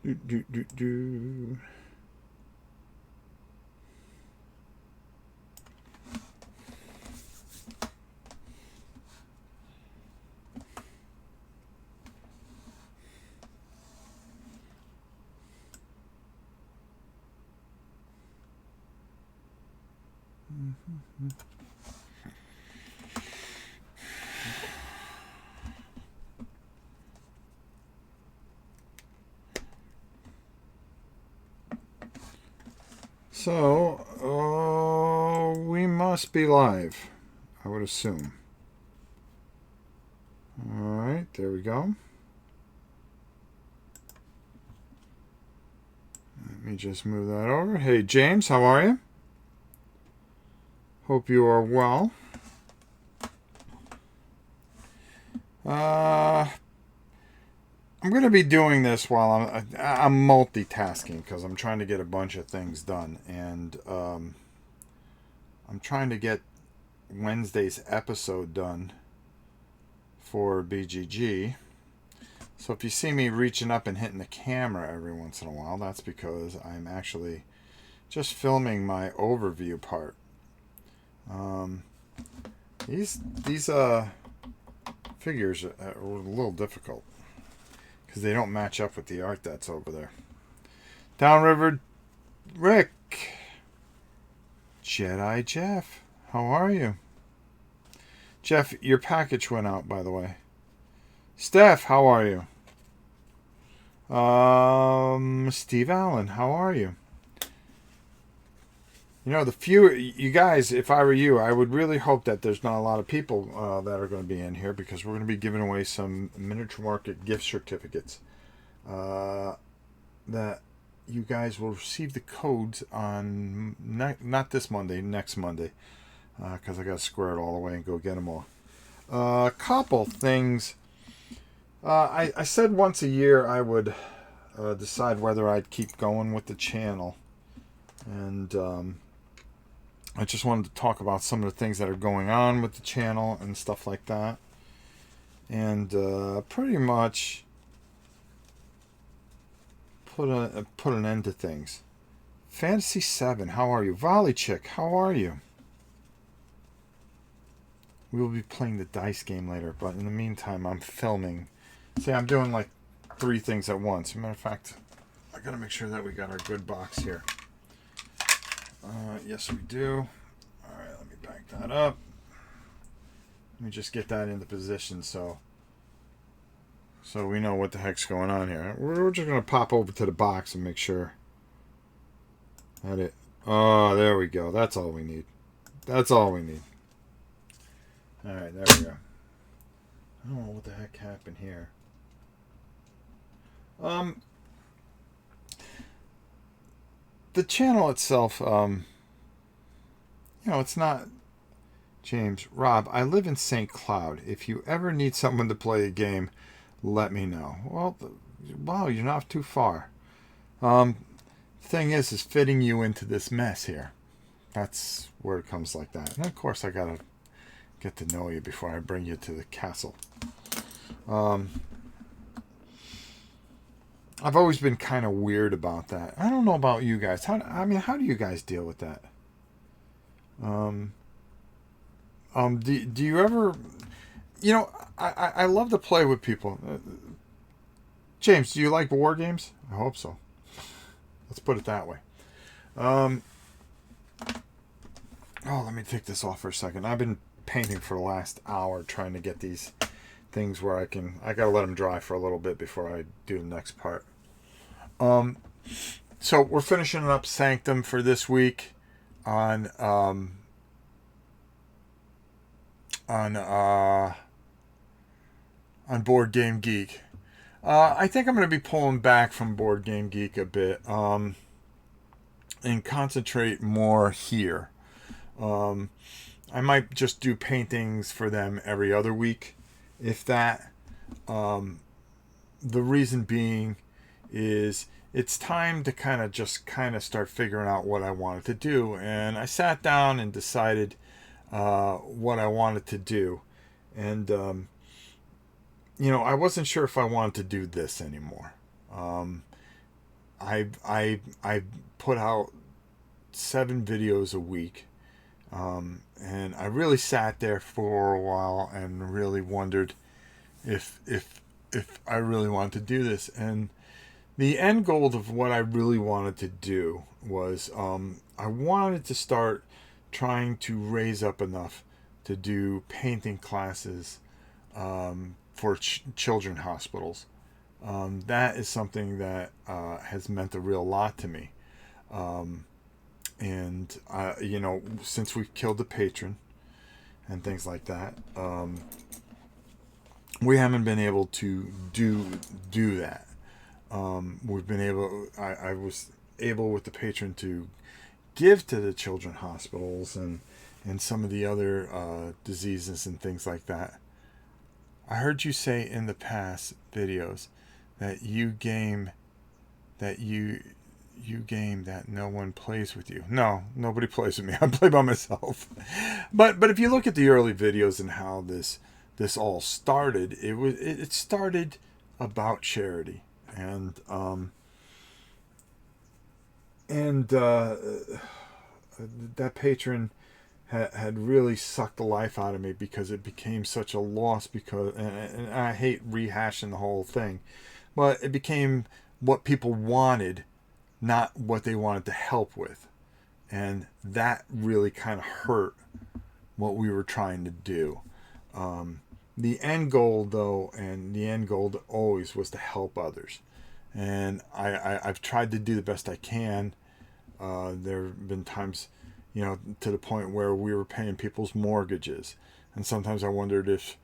Do, do, do, do. So, we must be live, I would assume. Alright, there we go. Let me just move that over. Hey, James, how are you? Hope you are well. I'm going to be doing this while I'm multitasking because I'm trying to get a bunch of things done. And I'm trying to get Wednesday's episode done for BGG. So if you see me reaching up and hitting the camera every once in a while, that's because I'm actually just filming my overview part. These figures are a little difficult because they don't match up with the art that's over there. Downriver Rick, Jedi Jeff, how are you? Jeff, your package went out, by the way. Steph, how are you? Steve Allen, how are you? You know, you guys, if I were you, I would really hope that there's not a lot of people that are going to be in here because we're going to be giving away some miniature market gift certificates that you guys will receive the codes on not this Monday, next Monday, because I got to square it all away and go get them all. A couple things. I said once a year I would decide whether I'd keep going with the channel, and I just wanted to talk about some of the things that are going on with the channel and stuff like that. And pretty much put an end to things. Fantasy 7, how are you? Volley Chick, how are you? We will be playing the dice game later, but in the meantime, I'm filming. See, I'm doing like 3 things at once. As a matter of fact, I gotta make sure that we got our good box here. Yes, we do. Alright, let me back that up. Let me just get that into position so we know what the heck's going on here. We're just going to pop over to the box and make sure that it... Oh, there we go. That's all we need. That's all we need. Alright, there we go. I don't know what the heck happened here. The channel itself, it's not... James, Rob, I live in St. Cloud. If you ever need someone to play a game, let me know. Well, wow, you're not too far. Thing is fitting you into this mess here. That's where it comes like that. And of course, I gotta get to know you before I bring you to the castle. I've always been kind of weird about that. I don't know about you guys. How do you guys deal with that? Do you ever... I love to play with people. James, do you like war games? I hope so. Let's put it that way. Let me take this off for a second. I've been painting for the last hour trying to get these things where I gotta let them dry for a little bit before I do the next part. So we're finishing up Sanctum for this week on Board Game Geek. I think I'm going to be pulling back from Board Game Geek a bit and concentrate more here. I might just do paintings for them every other week, if that. The reason being is it's time to kind of start figuring out what I wanted to do. And I sat down and decided what I wanted to do. And, I wasn't sure if I wanted to do this anymore. I put out 7 videos a week, and I really sat there for a while and really wondered if I really wanted to do this. And the end goal of what I really wanted to do was, I wanted to start trying to raise up enough to do painting classes, for children hospitals. That is something that has meant a real lot to me. And since we've killed the patron and things like that, we haven't been able to do that. We've been able. I was able with the patron to give to the children hospitals and some of the other diseases and things like that. I heard you say in the past videos that you game that no one plays with you. No, nobody plays with me. I play by myself. But if you look at the early videos and how this all started, it started about charity, and that patron had really sucked the life out of me because it became such a loss, and I hate rehashing the whole thing, but it became what people wanted, not what they wanted to help with. And that really kind of hurt what we were trying to do. The end goal, though, and the end goal always was to help others. And I've tried to do the best I can. There have been times, to the point where we were paying people's mortgages. And sometimes I wondered if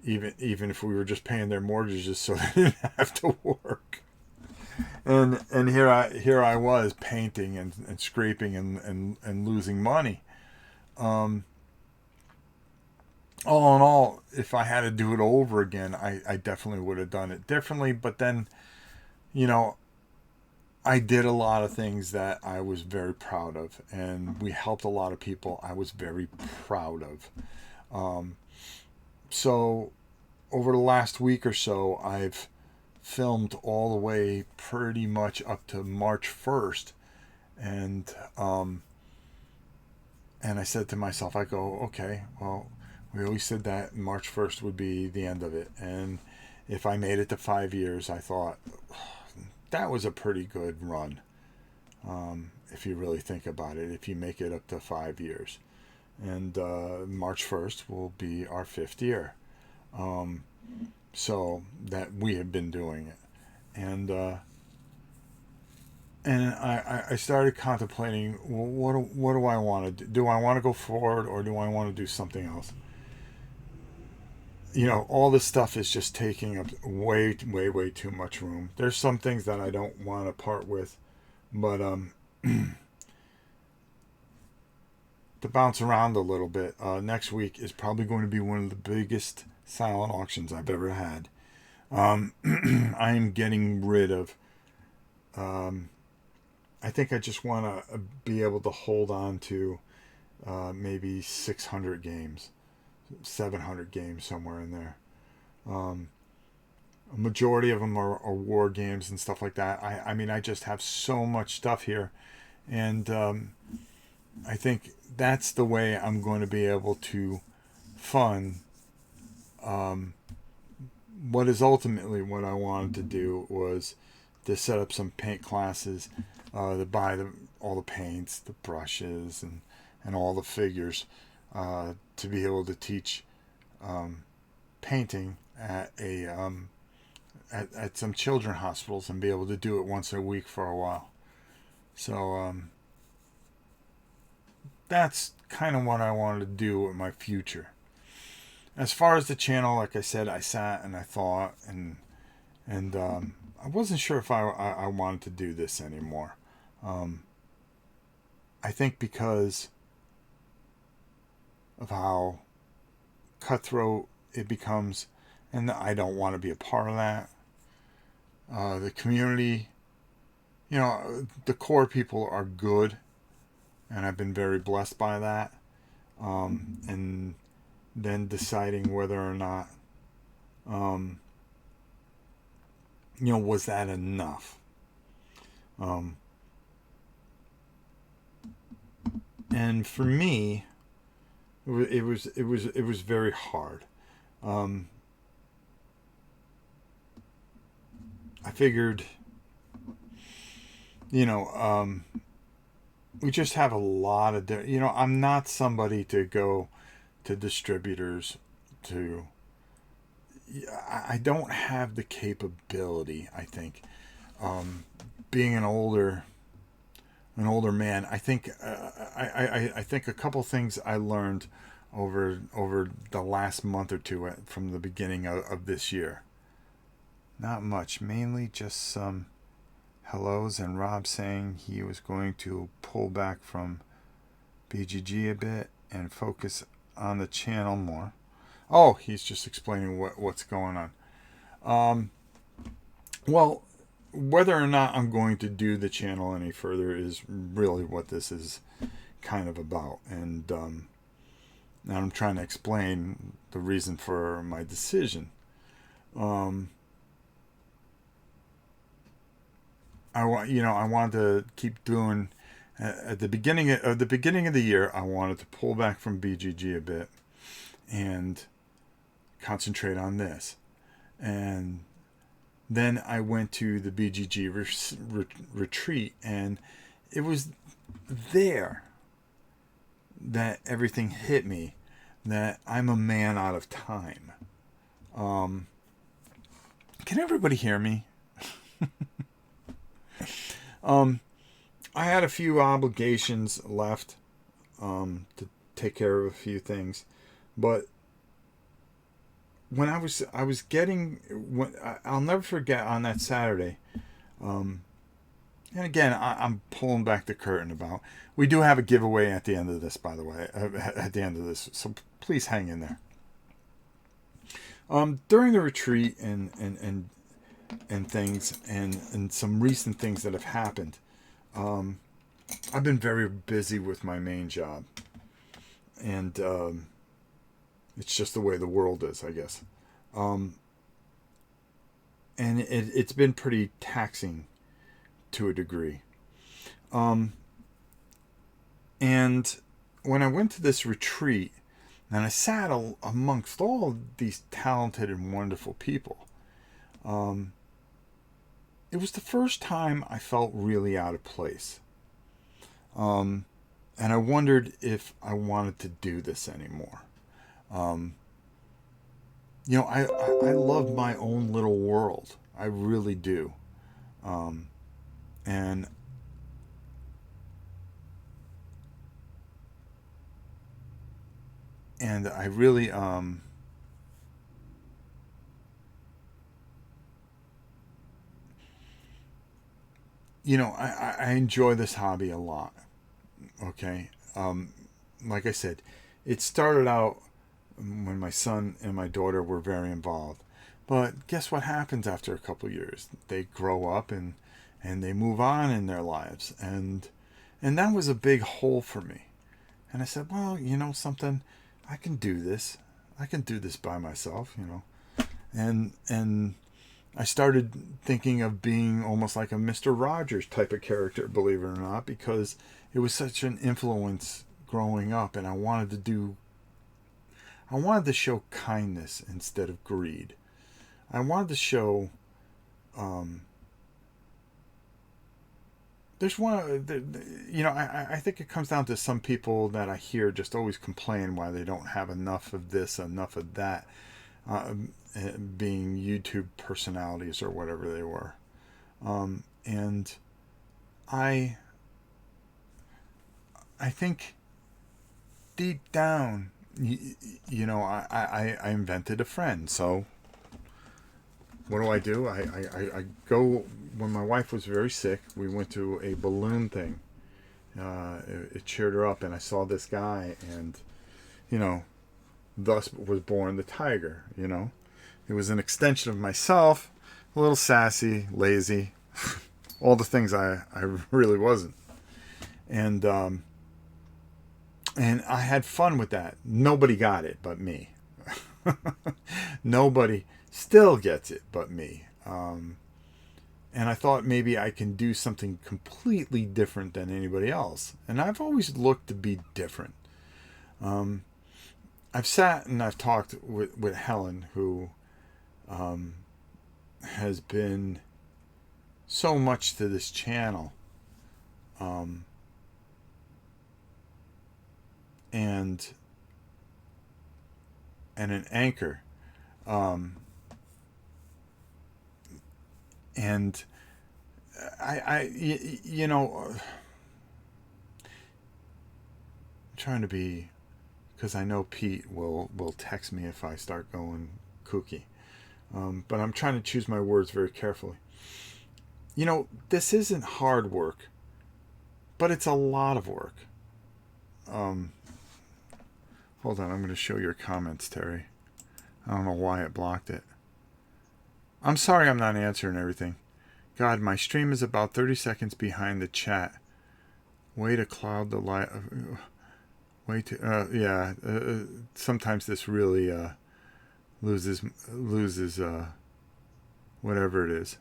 even if we were just paying their mortgages so they didn't have to work. And here I was painting and scraping and losing money. All in all, if I had to do it over again, I definitely would have done it differently. But then, I did a lot of things that I was very proud of, and we helped a lot of people I was very proud of. So over the last week or so, I've filmed all the way pretty much up to March 1st. And I said to myself, I go, okay, well, we always said that March 1st would be the end of it. And if I made it to 5 years, I thought that was a pretty good run. If you really think about it, if you make it up to 5 years. And March 1st will be our 5th year. So that we have been doing it. And I started contemplating, well, what do I want to do? Do I want to go forward, or do I want to do something else? All this stuff is just taking up way too much room. There's some things that I don't want to part with, but to bounce around a little bit, next week is probably going to be one of the biggest silent auctions I've ever had. I am getting rid of, I think I just want to be able to hold on to maybe 600 games, 700 games, somewhere in there. A majority of them are war games and stuff like that. I mean, I just have so much stuff here, and I think that's the way I'm going to be able to fund what is ultimately what I wanted to do, was to set up some paint classes, to buy all the paints, the brushes, and all the figures, to be able to teach painting at at some children hospitals, and be able to do it once a week for a while. So that's kind of what I wanted to do with my future. As far as the channel, like I said, I sat and I thought, and I wasn't sure if I wanted to do this anymore. I think because of how cutthroat it becomes, and I don't want to be a part of that. The community, the core people are good, and I've been very blessed by that. And then deciding whether or not, was that enough? Um, and for me, it was very hard. Um, I figured, you know, we just have a lot of, I'm not somebody to go to distributors to. I don't have the capability. I think, being an older man. I think I think a couple things I learned over the last month or two from the beginning of this year. Not much, mainly just some hellos and Rob saying he was going to pull back from BGG a bit and focus on the channel more. Oh, he's just explaining what's going on. Um, well, whether or not I'm going to do the channel any further is really what this is kind of about, and now I'm trying to explain the reason for my decision. Um, I wanted to keep doing. At the beginning of the year, I wanted to pull back from BGG a bit and concentrate on this. And then I went to the BGG retreat, and it was there that everything hit me that I'm a man out of time. Um, can everybody hear me? um, I had a few obligations left to take care of a few things, but when I was getting, I'll never forget on that Saturday. And again, I'm pulling back the curtain about. We do have a giveaway at the end of this, by the way. At the end of this, so please hang in there. During the retreat and things and some recent things that have happened, I've been very busy with my main job, and it's just the way the world is, I guess. Um, and it's been pretty taxing to a degree. Um, and when I went to this retreat and I sat amongst all these talented and wonderful people, um, it was the first time I felt really out of place. Um, and I wondered if I wanted to do this anymore. Um, I love my own little world. I really do. Um, and I really I enjoy this hobby a lot. Okay. Like I said, it started out when my son and my daughter were very involved. But guess what happens after a couple of years? They grow up and they move on in their lives, and that was a big hole for me. And I said, well, something, I can do this. I can do this by myself. And I started thinking of being almost like a Mr. Rogers type of character, believe it or not, because it was such an influence growing up, and I wanted to show kindness instead of greed. I wanted to show. Um, there's one. I think it comes down to some people that I hear just always complain why they don't have enough of this, enough of that, uh, being YouTube personalities or whatever they were. And I, I think deep down, I invented a friend. So what do? I go, when my wife was very sick, we went to a balloon thing. It cheered her up, and I saw this guy, and, you know, thus was born the tiger. It was an extension of myself, a little sassy, lazy, all the things I really wasn't. And, and I had fun with that. Nobody got it but me. Nobody still gets it but me. And I thought maybe I can do something completely different than anybody else. And I've always looked to be different. Um, I've sat and I've talked with Helen, who has been so much to this channel. Um, and an anchor. Um, and you know, I'm trying to be, because I know Pete will text me if I start going kooky. But I'm trying to choose my words very carefully. You know, this isn't hard work, but it's a lot of work. Um, Hold on, I'm going to show your comments, Terry. I don't know why it blocked it. I'm sorry I'm not answering everything. God, my stream is about 30 seconds behind the chat. Way to cloud the light. Way to, yeah. Sometimes this really loses whatever it is.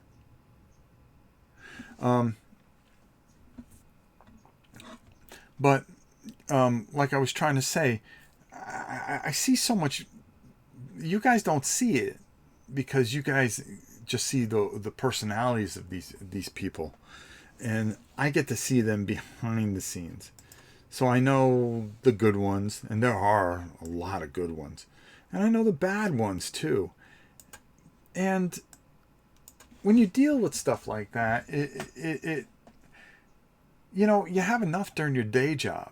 But like I was trying to say, I see so much. You guys don't see it because you guys just see the personalities of these people, and I get to see them behind the scenes. So I know the good ones, and there are a lot of good ones, and I know the bad ones too. And when you deal with stuff like that, it you know, you have enough during your day job.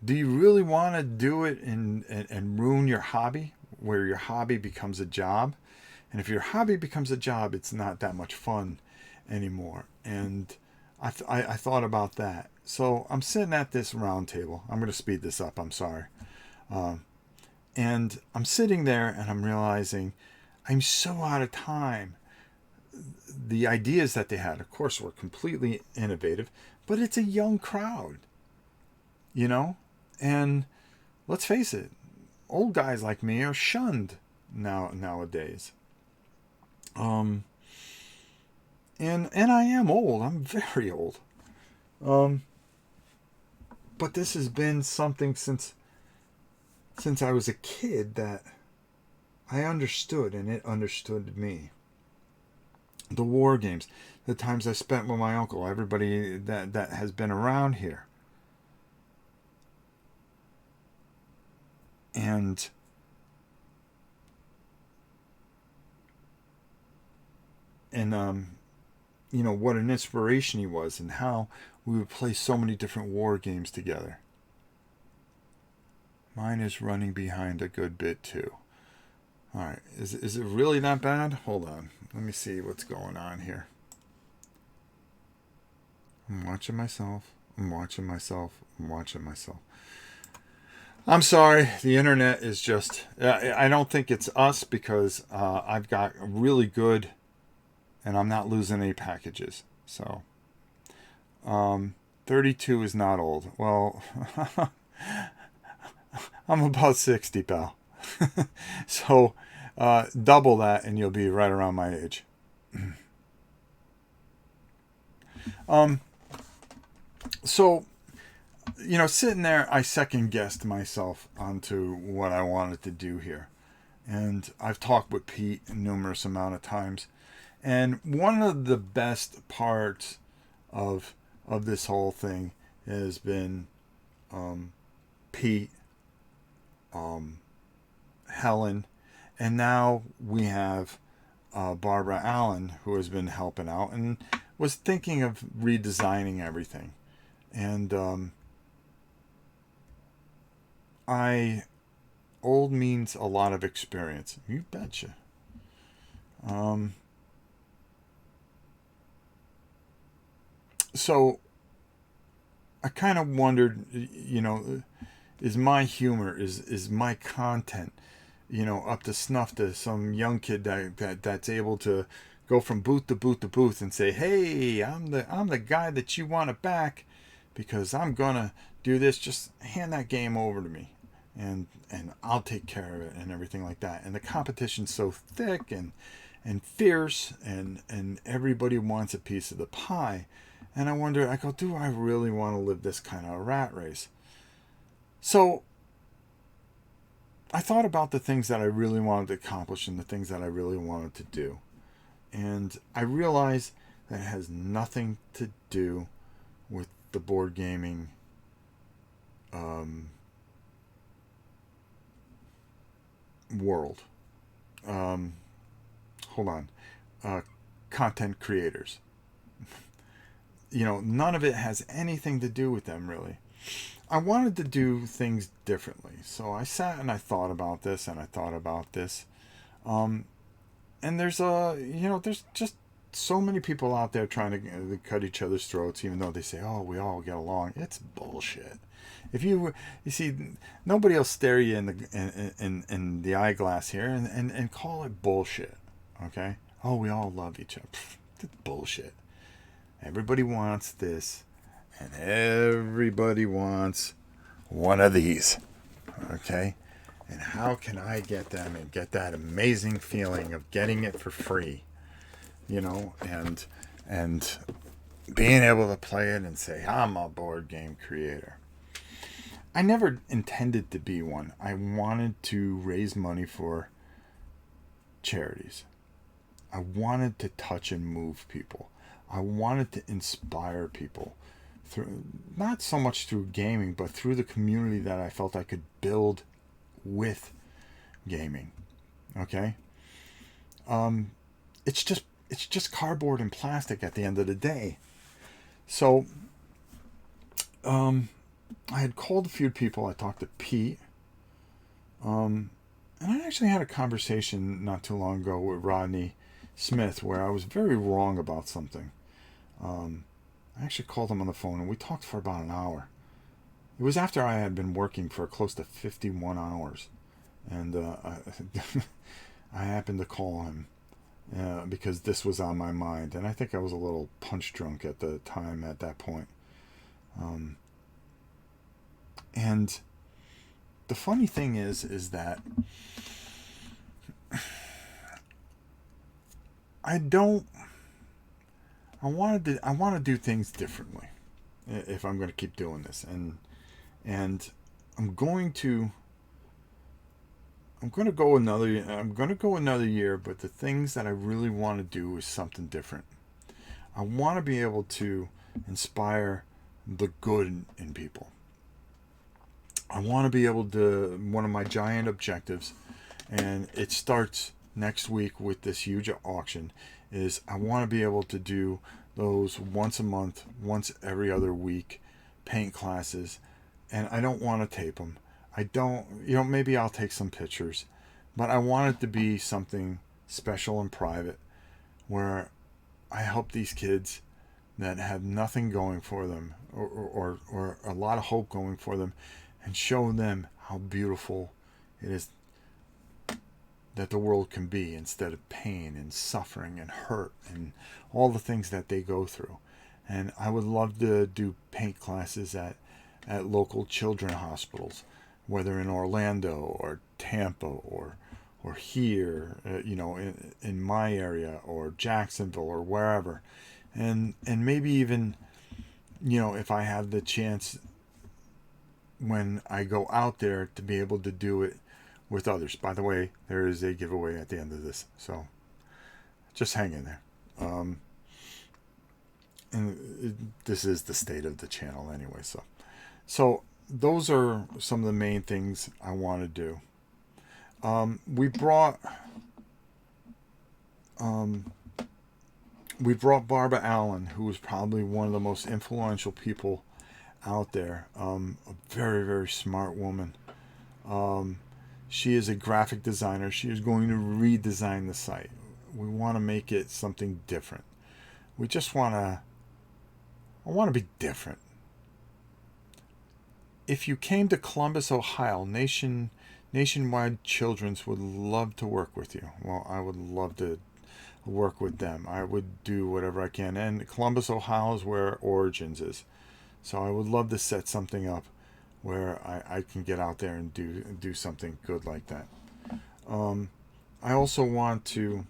Do you really want to do it and ruin your hobby, where your hobby becomes a job? And if your hobby becomes a job, it's not that much fun anymore. And I thought about that. So I'm sitting at this round table. I'm going to speed this up. I'm sorry. And I'm sitting there and I'm realizing I'm so out of time. The ideas that they had, of course, were completely innovative, but it's a young crowd, you know? And let's face it, old guys like me are shunned nowadays. And I am old. I'm very old. But this has been something since I was a kid that I understood, and it understood me. The war games, the times I spent with my uncle, everybody that has been around here. And you know, what an inspiration he was, and how we would play so many different war games together. Mine is running behind a good bit too. All right, is it really that bad? Hold on, let me see what's going on here. I'm watching myself. I'm watching myself. I'm watching myself. I'm sorry, the internet is just, I don't think it's us, because I've got really good, and I'm not losing any packages. So 32 is not old. Well, I'm about 60, pal. So double that and you'll be right around my age. So, you know, sitting there, I second guessed myself onto what I wanted to do here. And I've talked with Pete a numerous amount of times. And one of the best parts of this whole thing has been Pete, Helen, and now we have Barbara Allen, who has been helping out and was thinking of redesigning everything. And old means a lot of experience. You betcha. So I kind of wondered, you know, is my humor, is my content, you know, up to snuff to some young kid that's able to go from booth to booth to booth and say, hey, I'm the guy that you want to back, because I'm gonna do this. Just hand that game over to me, and I'll take care of it and everything like that. And the competition's so thick, and and fierce, and everybody wants a piece of the pie. And I wonder, I go, do I really want to live this kind of a rat race? So I thought about the things that I really wanted to accomplish and the things that I really wanted to do. And I realized that it has nothing to do with the board gaming world. Hold on. Content creators. None of it has anything to do with them, really. I wanted to do things differently. So I sat and I thought about this and I thought about this. And there's there's just so many people out there trying to cut each other's throats, even though they say, "Oh, we all get along." It's bullshit. If you see, nobody will stare you in the eyeglass here and call it bullshit. Okay? Oh, we all love each other. That's bullshit. Everybody wants this, and everybody wants one of these. Okay? And how can I get them and get that amazing feeling of getting it for free? And being able to play it and say, I'm a board game creator. I never intended to be one. I wanted to raise money for charities. I wanted to touch and move people. I wanted to inspire people through, not so much through gaming, but through the community that I felt I could build with gaming. Okay? It's just cardboard and plastic at the end of the day. So I had called a few people. I talked to Pete. And I actually had a conversation not too long ago with Rodney Smith where I was very wrong about something. I actually called him on the phone and we talked for about an hour. It was after I had been working for close to 51 hours. And I happened to call him because this was on my mind. And I think I was a little punch drunk at the time at that point. And the funny thing is that I want to do things differently if I'm going to keep doing this, and I'm going to go another year, but the things that I really want to do is something different. I want to be able to inspire the good in people. I want to be able to, one of my giant objectives, and it starts next week with this huge auction, is I want to be able to do those once a month, once every other week paint classes. And I don't want to tape them. I don't, maybe I'll take some pictures, but I want it to be something special and private where I help these kids that have nothing going for them or a lot of hope going for them, and show them how beautiful it is that the world can be instead of pain and suffering and hurt and all the things that they go through. And I would love to do paint classes at local children's hospitals, whether in Orlando or Tampa or here, in my area, or Jacksonville or wherever. And maybe even, if I have the chance when I go out there to be able to do it with others. By the way, there is a giveaway at the end of this, so just hang in there. This is the state of the channel anyway, so those are some of the main things I want to do. We brought Barbara Allen, who is probably one of the most influential people out there. A very, very smart woman. She is a graphic designer. She is going to redesign the site. We want to make it something different. We just I want to be different. If you came to Columbus, Ohio, Nationwide Children's would love to work with you. Well, I would love to work with them. I would do whatever I can. And Columbus, Ohio is where Origins is. So I would love to set something up where I can get out there and do something good like that. I also want to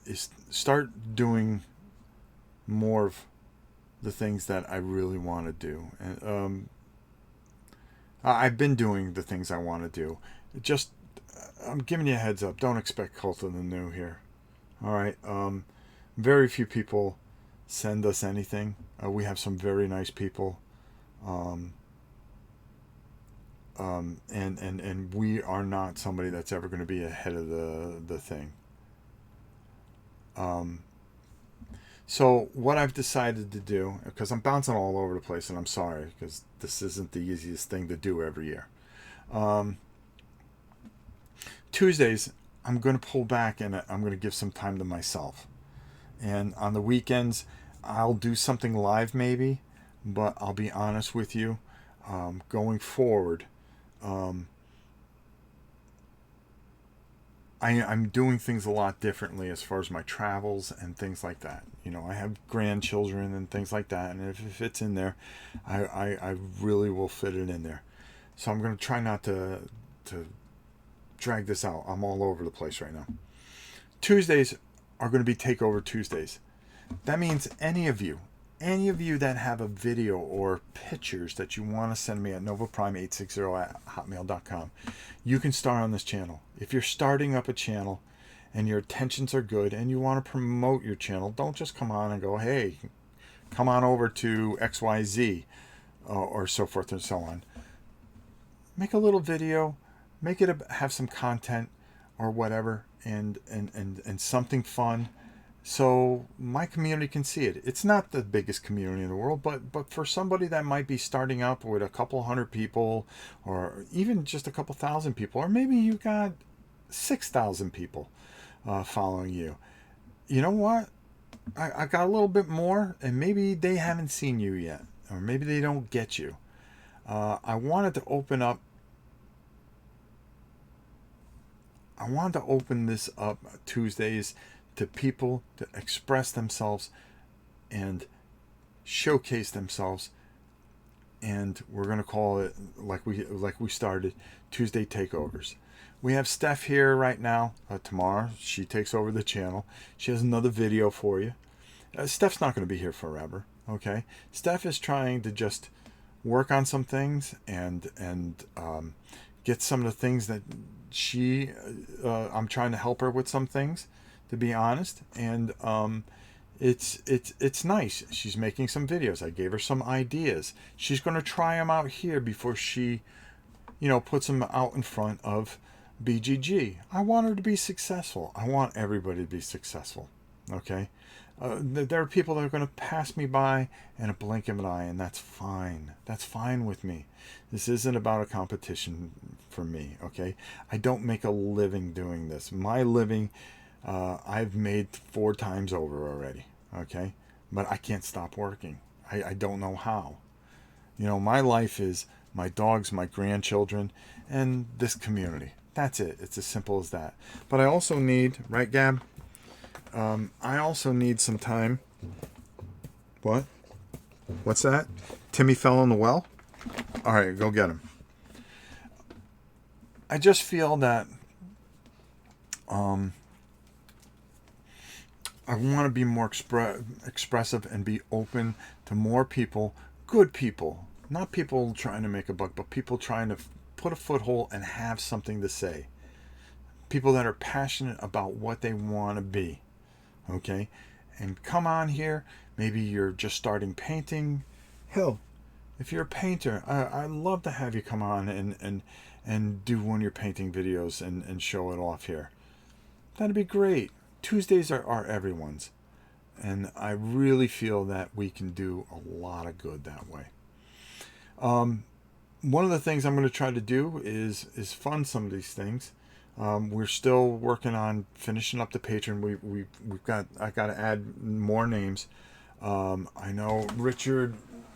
is start doing more of the things that I really want to do. And I've been doing the things I want to do. Just I'm giving you a heads up. Don't expect Cult of the New here. All right. Very few people send us anything. We have some very nice people. And we are not somebody that's ever going to be ahead of the thing. So what I've decided to do, because I'm bouncing all over the place, and I'm sorry, because this isn't the easiest thing to do every year. Tuesdays, I'm going to pull back and I'm going to give some time to myself. And on the weekends, I'll do something live maybe, but I'll be honest with you, going forward, I'm doing things a lot differently as far as my travels and things like that. You know, I have grandchildren and things like that, and if it fits in there, I really will fit it in there. So I'm going to try not to drag this out. I'm all over the place right now. Tuesdays are going to be Takeover Tuesdays. That means any of you that have a video or pictures that you want to send me at novaprime860@hotmail.com, you can start on this channel. If you're starting up a channel and your intentions are good and you want to promote your channel, don't just come on and go, hey, come on over to XYZ or so forth and so on. Make a little video, make it have some content or whatever, and something fun, so my community can see it. It's not the biggest community in the world, but for somebody that might be starting up with a couple hundred people, or even just a couple thousand people, or maybe you got 6,000 people following you. You know what? I got a little bit more, and maybe they haven't seen you yet, or maybe they don't get you. I wanted to open this up Tuesdays to people to express themselves and showcase themselves, and we're going to call it like we started, Tuesday Takeovers. We have Steph here right now. Tomorrow she takes over the channel. She has another video for you. Steph's not going to be here forever. Okay, Steph is trying to just work on some things and get some of the things that I'm trying to help her with some things, to be honest, and it's nice. She's making some videos. I gave her some ideas. She's going to try them out here before she, puts them out in front of BGG. I want her to be successful. I want everybody to be successful. Okay, there are people that are going to pass me by in a blink of an eye, and that's fine. That's fine with me. This isn't about a competition for me. Okay, I don't make a living doing this. My living, I've made 4 times over already. Okay, but I can't stop working. I don't know how. My life is my dogs, my grandchildren, and this community. That's it. It's as simple as that. But I also need, right, Gab? I also need some time. What? What's that? Timmy fell in the well? All right, go get him. I just feel that I want to be more expressive and be open to more people, good people, not people trying to make a buck, but people trying to put a foothold and have something to say. People that are passionate about what they want to be. Okay, and come on here. Maybe you're just starting painting. Hell, if you're a painter, I'd love to have you come on and do one of your painting videos and show it off here. That'd be great. Tuesdays are everyone's, and I really feel that we can do a lot of good that way. One of the things I'm going to try to do is fund some of these things. We're still working on finishing up the Patreon. I got to add more names. I know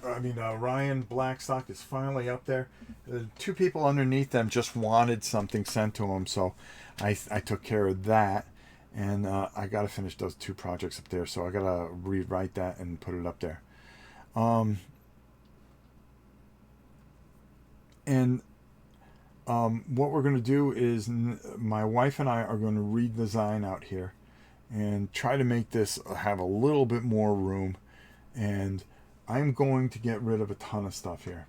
Ryan Blackstock is finally up there. 2 people underneath them just wanted something sent to them, so I took care of that, and I got to finish those 2 projects up there. So I got to rewrite that and put it up there. And What we're going to do is my wife and I are going to redesign out here and try to make this have a little bit more room. And I'm going to get rid of a ton of stuff here.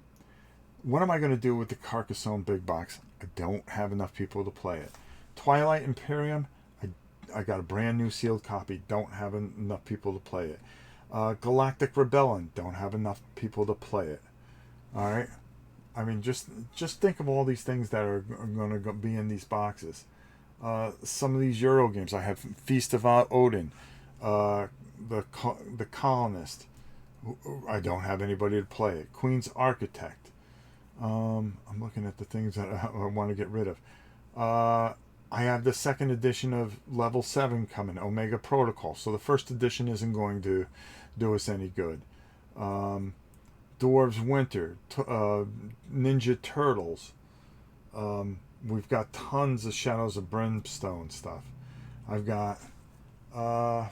What am I going to do with the Carcassonne big box? I don't have enough people to play it. Twilight Imperium, I got a brand new sealed copy. Don't have enough people to play it. Galactic Rebellion, don't have enough people to play it. All right. I mean, just think of all these things that are going to be in these boxes. Some of these Euro games, I have Feast of Odin, the Colonist. I don't have anybody to play it. Queen's Architect. I'm looking at the things that I want to get rid of. I have the second edition of Level 7 coming, Omega Protocol. So the first edition isn't going to do us any good. Dwarves Winter, Ninja Turtles. We've got tons of Shadows of Brimstone stuff. I've got... I'm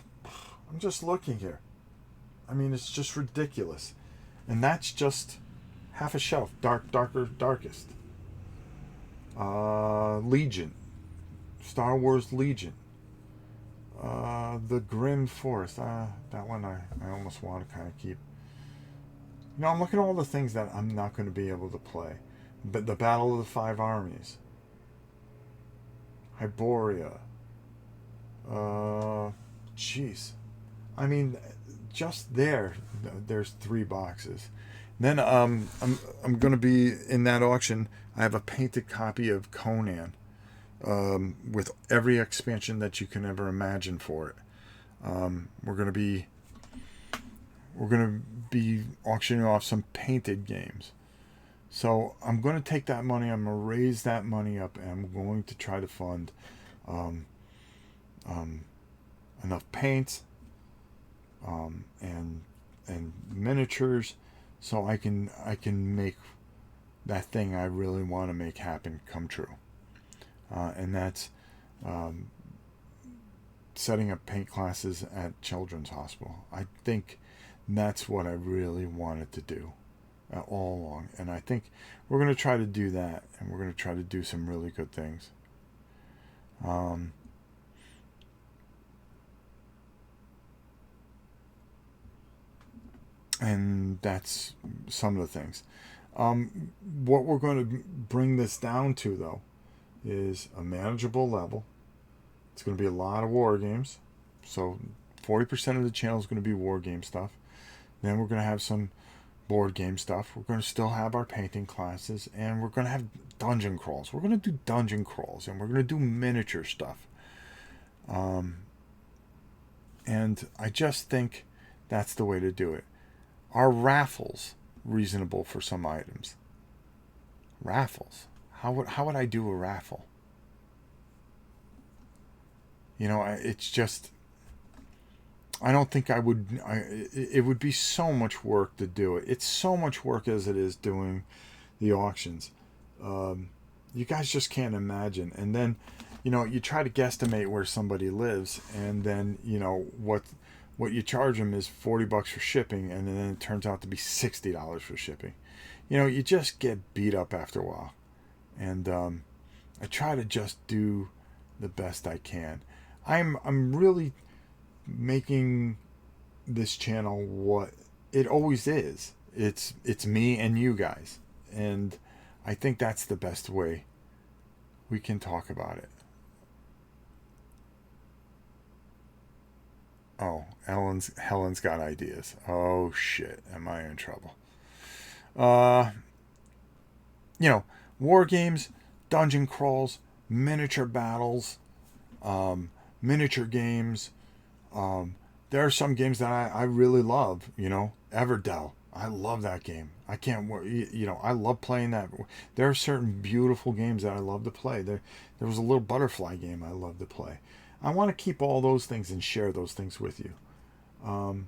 just looking here. I mean, it's just ridiculous. And that's just half a shelf. Darkest. Legion. Star Wars Legion. The Grim Forest. That one I almost want to kind of keep. You know, I'm looking at all the things that I'm not going to be able to play. But the Battle of the Five Armies. Hyboria. Jeez. I mean, just there's 3 boxes. Then I'm going to be in that auction. I have a painted copy of Conan with every expansion that you can ever imagine for it. We're going to be auctioning off some painted games. So I'm going to take that money. I'm going to raise that money up, and I'm going to try to fund enough paints and miniatures, so I can make that thing I really want to make happen come true. And that's setting up paint classes at Children's Hospital. I think that's what I really wanted to do all along, and I think we're going to try to do that, and we're going to try to do some really good things. And that's some of the things. What we're going to bring this down to, though, is a manageable level. It's going to be a lot of war games. So 40% of the channel is going to be war game stuff. Then we're going to have some board game stuff. We're going to still have our painting classes. And we're going to have dungeon crawls. We're going to do dungeon crawls. And we're going to do miniature stuff. And I just think that's the way to do it. Are raffles reasonable for some items? Raffles. How would I do a raffle? You know, it's just, I don't think I would. It would be so much work to do it. It's so much work as it is doing the auctions. You guys just can't imagine. And then, you know, you try to guesstimate where somebody lives, and then, you know, what you charge them is $40 for shipping, and then it turns out to be $60 for shipping. You know, you just get beat up after a while. And I try to just do the best I can. I'm really making this channel what it always is. It's me and you guys. And I think that's the best way we can talk about it. Oh, Helen's got ideas. Oh shit, am I in trouble? You know, war games, dungeon crawls, miniature battles, miniature games. There are some games that I really love. You know, Everdell. I love that game. I can't. You know, I love playing that. There are certain beautiful games that I love to play. There was a little butterfly game I love to play. I want to keep all those things and share those things with you. And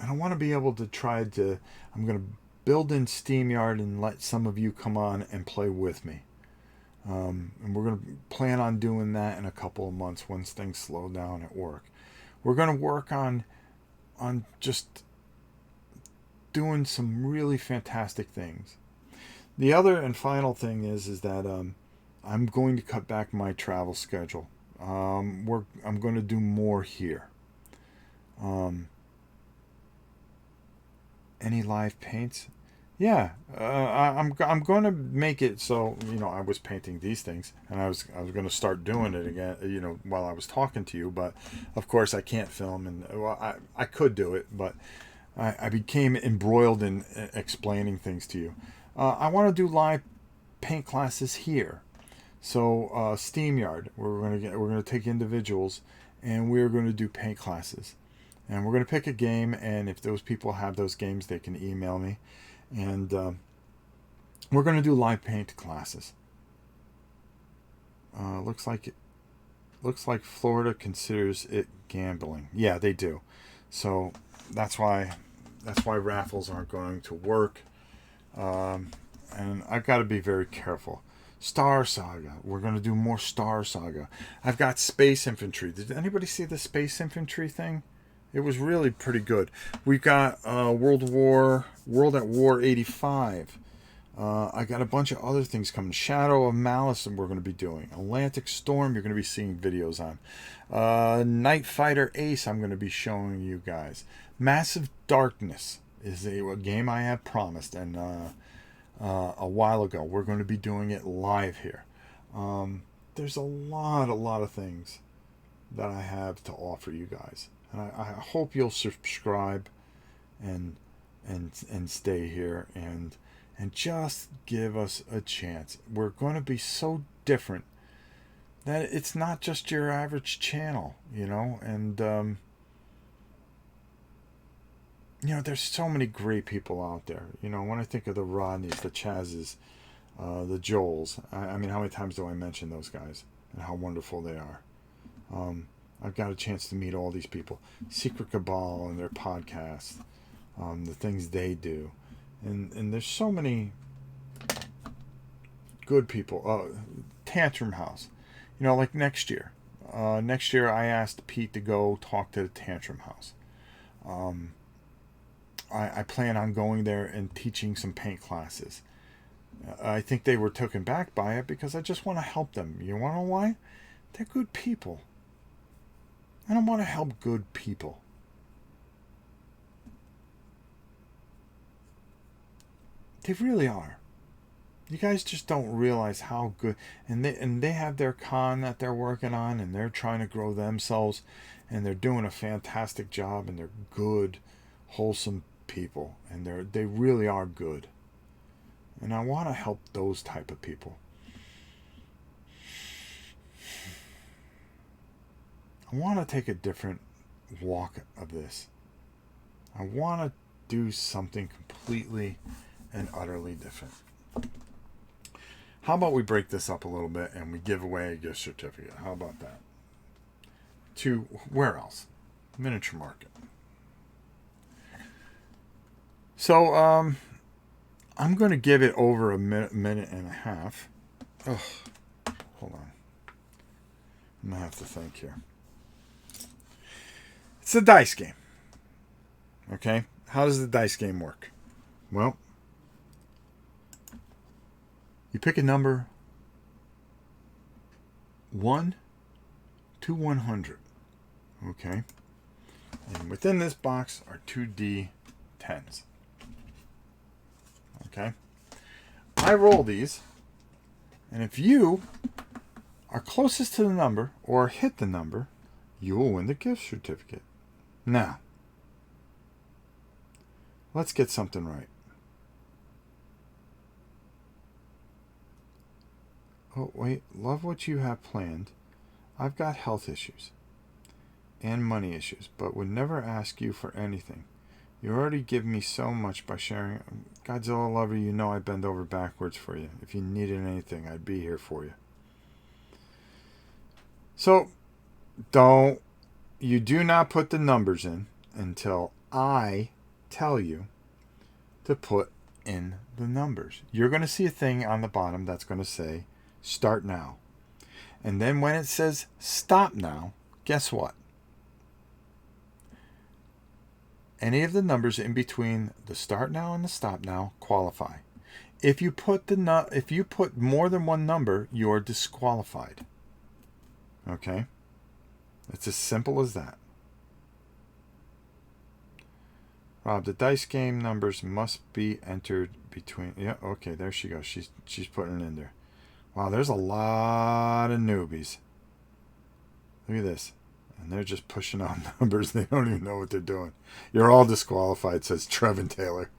I want to be able to try to... I'm going to build in SteamYard and let some of you come on and play with me. And we're going to plan on doing that in a couple of months once things slow down at work. We're going to work on just doing some really fantastic things. The other and final thing is that I'm going to cut back my travel schedule. I'm going to do more here. Any live paints? Yeah, I'm going to make it so, I was painting these things, and I was going to start doing it again, while I was talking to you. But of course I can't film, and well, I could do it, but I became embroiled in explaining things to you. I want to do live paint classes here. So SteamYard, we're gonna take individuals, and we're going to do paint classes, and we're going to pick a game. And if those people have those games, they can email me, and we're going to do live paint classes. Looks like Florida considers it gambling. Yeah, they do. So that's why raffles aren't going to work. And I've got to be very careful. Star Saga. We're going to do more Star Saga. I've got Space Infantry. Did anybody see the Space Infantry thing? It was really pretty good. We've got World at War 85. I got a bunch of other things coming. Shadow of Malice, and we're going to be doing Atlantic Storm. You're going to be seeing videos on Night Fighter Ace. I'm going to be showing you guys. Massive Darkness is a game I have promised, and a while ago. We're going to be doing it live here. There's a lot of things that I have to offer you guys, and I hope you'll subscribe and stay here and just give us a chance. We're going to be so different that it's not just your average channel, and there's so many great people out there. When I think of the Rodneys, the Chazes, the Joels, I mean, how many times do I mention those guys and how wonderful they are? I've got a chance to meet all these people. Secret Cabal and their podcasts, the things they do. And there's so many good people. Tantrum House. Like next year. Next year I asked Pete to go talk to the Tantrum House. I plan on going there and teaching some paint classes. I think they were taken back by it because I just want to help them. You want to know why? They're good people. I don't want to help good people. They really are. You guys just don't realize how good, and they have their con that they're working on, and they're trying to grow themselves, and they're doing a fantastic job, and they're good, wholesome people, and they really are good. And I want to help those type of people. I want to take a different walk of this. I want to do something completely and utterly different. How about we break this up a little bit and we give away a gift certificate? How about that? To where else? Miniature Market. So, I'm going to give it over a minute and a half. Ugh. Hold on. I'm going to have to think here. It's a dice game. Okay? How does the dice game work? Well, you pick a number 1 to 100. Okay? And within this box are 2D10s. Okay? I roll these, and if you are closest to the number or hit the number, you will win the gift certificate. Now, let's get something right. Oh, wait. Love what you have planned. I've got health issues and money issues, but would never ask you for anything. You already give me so much by sharing. Godzilla lover, you know I bend over backwards for you. If you needed anything, I'd be here for you. So, you do not put the numbers in until I tell you to put in the numbers. You're going to see a thing on the bottom that's going to say, start now. And then when it says stop now, guess what? Any of the numbers in between the start now and the stop now qualify. If you put more than one number, you're disqualified. Okay? It's as simple as that. Rob, the dice game numbers must be entered between. Yeah, okay, there she goes. She's putting it in there. Wow, there's a lot of newbies. Look at this. And they're just pushing out numbers. They don't even know what they're doing. You're all disqualified, says Trevin Taylor.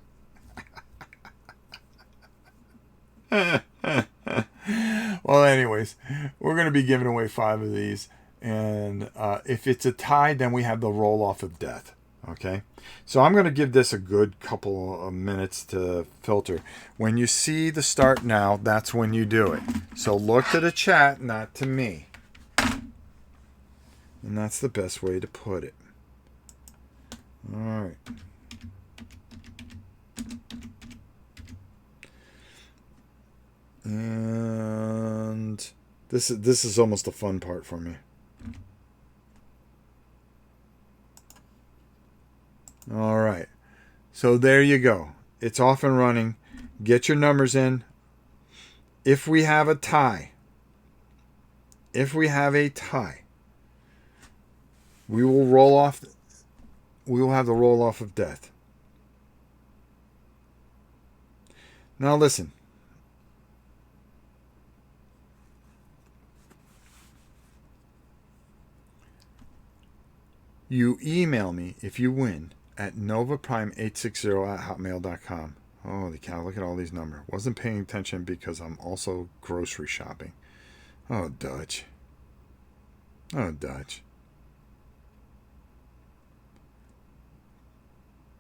Well, anyways, we're going to be giving away 5 of these. And if it's a tie, then we have the roll-off of death. Okay? So I'm going to give this a good couple of minutes to filter. When you see the start now, that's when you do it. So look to the chat, not to me. And that's the best way to put it. All right. And this is almost the fun part for me. All right. So there you go. It's off and running. Get your numbers in. If we have a tie, we will roll off. We will have the roll off of death. Now listen. You email me if you win at novaprime860@hotmail.com. Holy cow, look at all these numbers. Wasn't paying attention because I'm also grocery shopping. Oh, Dutch.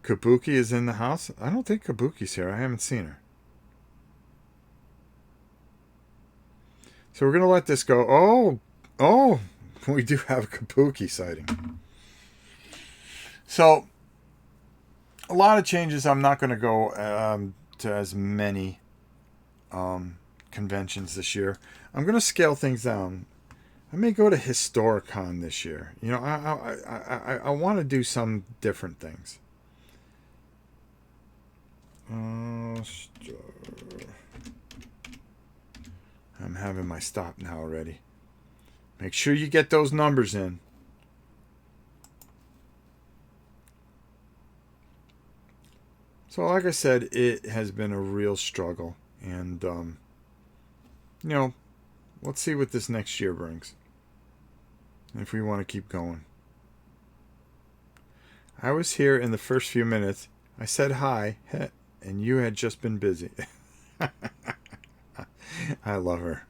Kabuki is in the house? I don't think Kabuki's here. I haven't seen her. So we're going to let this go. Oh, we do have a Kabuki sighting. So, a lot of changes. I'm not going to go to as many conventions this year. I'm going to scale things down. I may go to Historicon this year. You know, I want to do some different things. I'm having my stop now already. Make sure you get those numbers in. So like I said, it has been a real struggle. And, you know, let's see what this next year brings. If we want to keep going. I was here in the first few minutes. I said hi, and you had just been busy. I love her.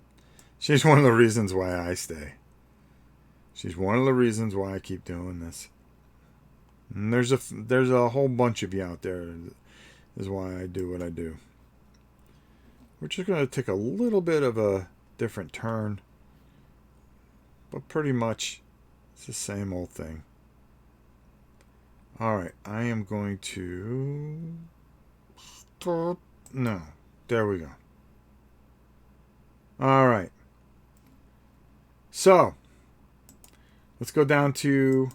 She's one of the reasons why I stay. She's one of the reasons why I keep doing this. And there's a whole bunch of you out there. Is why I do what I do. We're just going to take a little bit of a different turn. But pretty much it's the same old thing. Alright, I am going to stop. No, there we go. Alright. So, let's go down to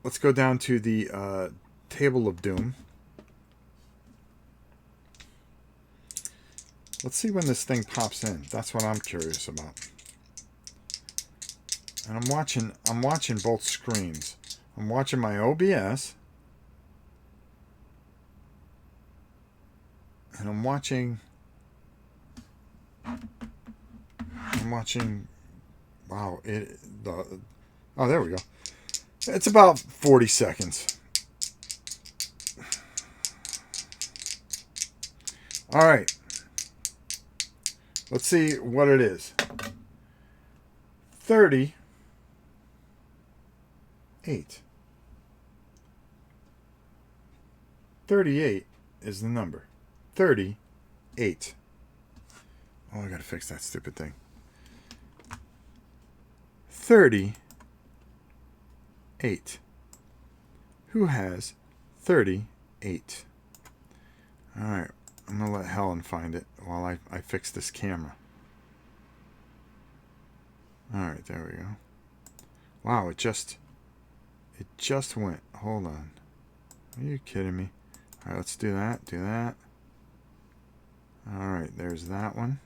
the Table of Doom. Let's see when this thing pops in. That's what I'm curious about. And I'm watching both screens. I'm watching my OBS. And I'm watching wow, oh, there we go. It's about 40 seconds. All right. Let's see what it is. 38. 38 is the number. 38. Oh, I gotta fix that stupid thing. 38. Who has 38? Alright, I'm gonna let Helen find it while I fix this camera. Alright, there we go. Wow, it just went. Hold on. Are you kidding me? All right, let's do that. Do that. All right, there's that one.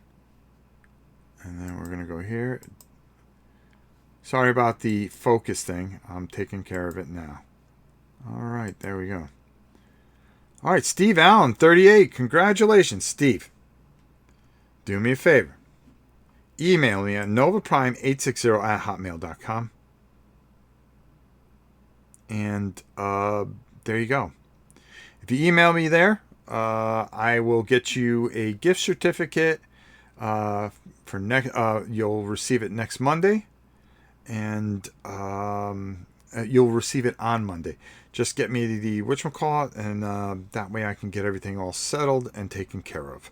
And then we're going to go here. Sorry about the focus thing. I'm taking care of it now. All right, there we go. All right, Steve Allen, 38. Congratulations, Steve. Do me a favor. Email me at novaprime860@hotmail.com. And there you go. If you email me there, I will get you a gift certificate for next. You'll receive it next Monday, and you'll receive it on Monday. Just get me the whatchamacallit, and that way I can get everything all settled and taken care of.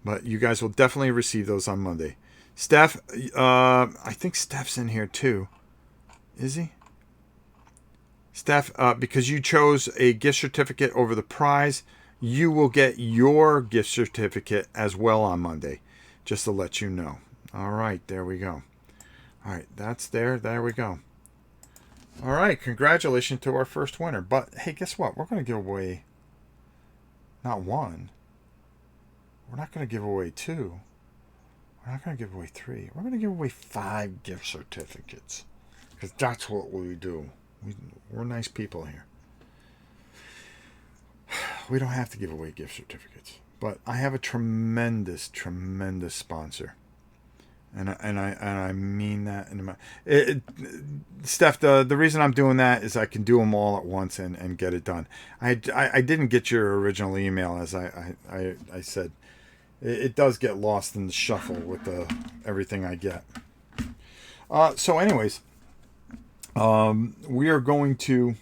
But you guys will definitely receive those on Monday. Steph, I think Steph's in here too. Is he? Steph, because you chose a gift certificate over the prize, you will get your gift certificate as well on Monday, just to let you know. All right, there we go. All right, that's there. There we go. All right, congratulations to our first winner. But hey, guess what? We're going to give away not one. We're not going to give away two. We're not going to give away three. We're going to give away 5 gift certificates, because that's what we do. We're nice people here. We don't have to give away gift certificates, but I have a tremendous sponsor, and I mean that. Steph, the reason I'm doing that is I can do them all at once and get it done. I didn't get your original email, as I said. It does get lost in the shuffle with everything I get. So anyways, we are going to,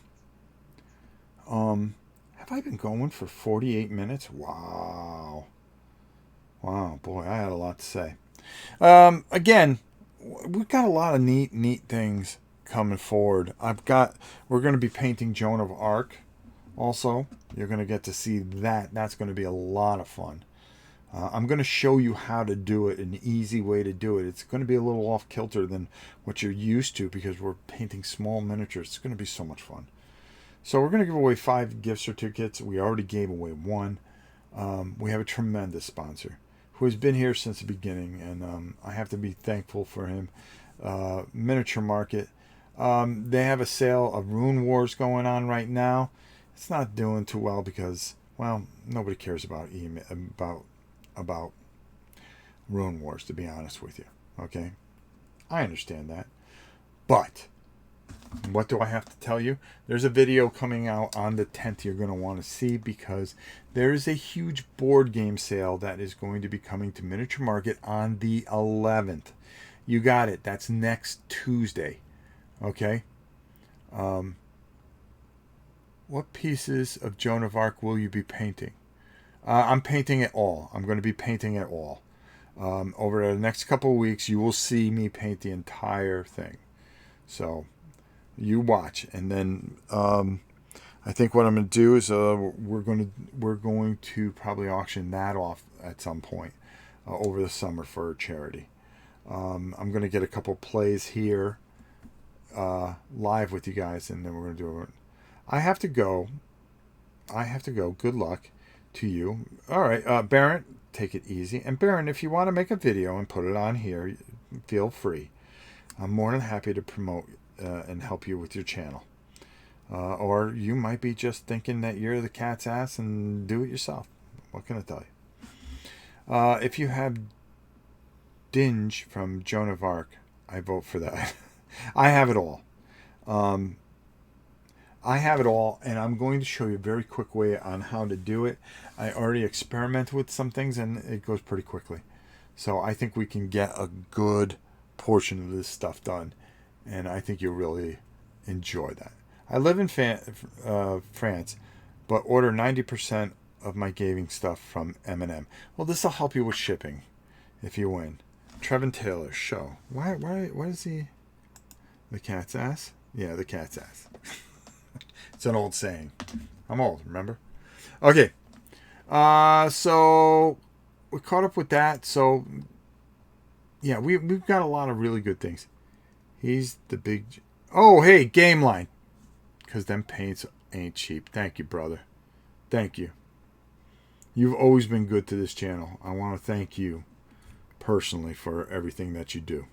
have I been going for 48 minutes? Wow, boy, I had a lot to say. Again, we've got a lot of neat things coming forward. We're going to be painting Joan of Arc also. You're going to get to see that. That's going to be a lot of fun. I'm going to show you how to do it, an easy way to do it. It's going to be a little off kilter than what you're used to, because we're painting small miniatures. It's going to be so much fun. So we're going to give away 5 gift certificates. We already gave away 1. We have a tremendous sponsor who has been here since the beginning, and I have to be thankful for him. Miniature Market. They have a sale of Rune Wars going on right now. It's not doing too well because, well, nobody cares about Rune Wars, to be honest with you. Okay, I understand that, but what do I have to tell you? There's a video coming out on the 10th you're going to want to see, because there is a huge board game sale that is going to be coming to Miniature Market on the 11th. You got it. That's next Tuesday. Okay. What pieces of Joan of Arc will you be painting? I'm painting it all. I'm going to be painting it all. Over the next couple of weeks, you will see me paint the entire thing. So you watch, and then I think what I'm going to do is we're going to probably auction that off at some point over the summer for a charity. I'm going to get a couple plays here live with you guys, and then we're going to do it. I have to go. Good luck to you. All right, Barrett, take it easy. And Barrett, if you want to make a video and put it on here, feel free. I'm more than happy to promote and help you with your channel. Or you might be just thinking that you're the cat's ass and do it yourself. What can I tell you? If you have Dinge from Joan of Arc, I vote for that. I have it all. I have it all, and I'm going to show you a very quick way on how to do it. I already experimented with some things, and it goes pretty quickly. So I think we can get a good portion of this stuff done, and I think you'll really enjoy that. I live in France, but order 90% of my gaming stuff from M&M. Well, this will help you with shipping if you win. Trevin Taylor, show. Why is he the cat's ass? Yeah, the cat's ass. It's an old saying. I'm old, remember? Okay. So we caught up with that. So yeah, we've got a lot of really good things. He's the big... Oh, hey, Game Line. Because them paints ain't cheap. Thank you, brother. Thank you. You've always been good to this channel. I want to thank you personally for everything that you do.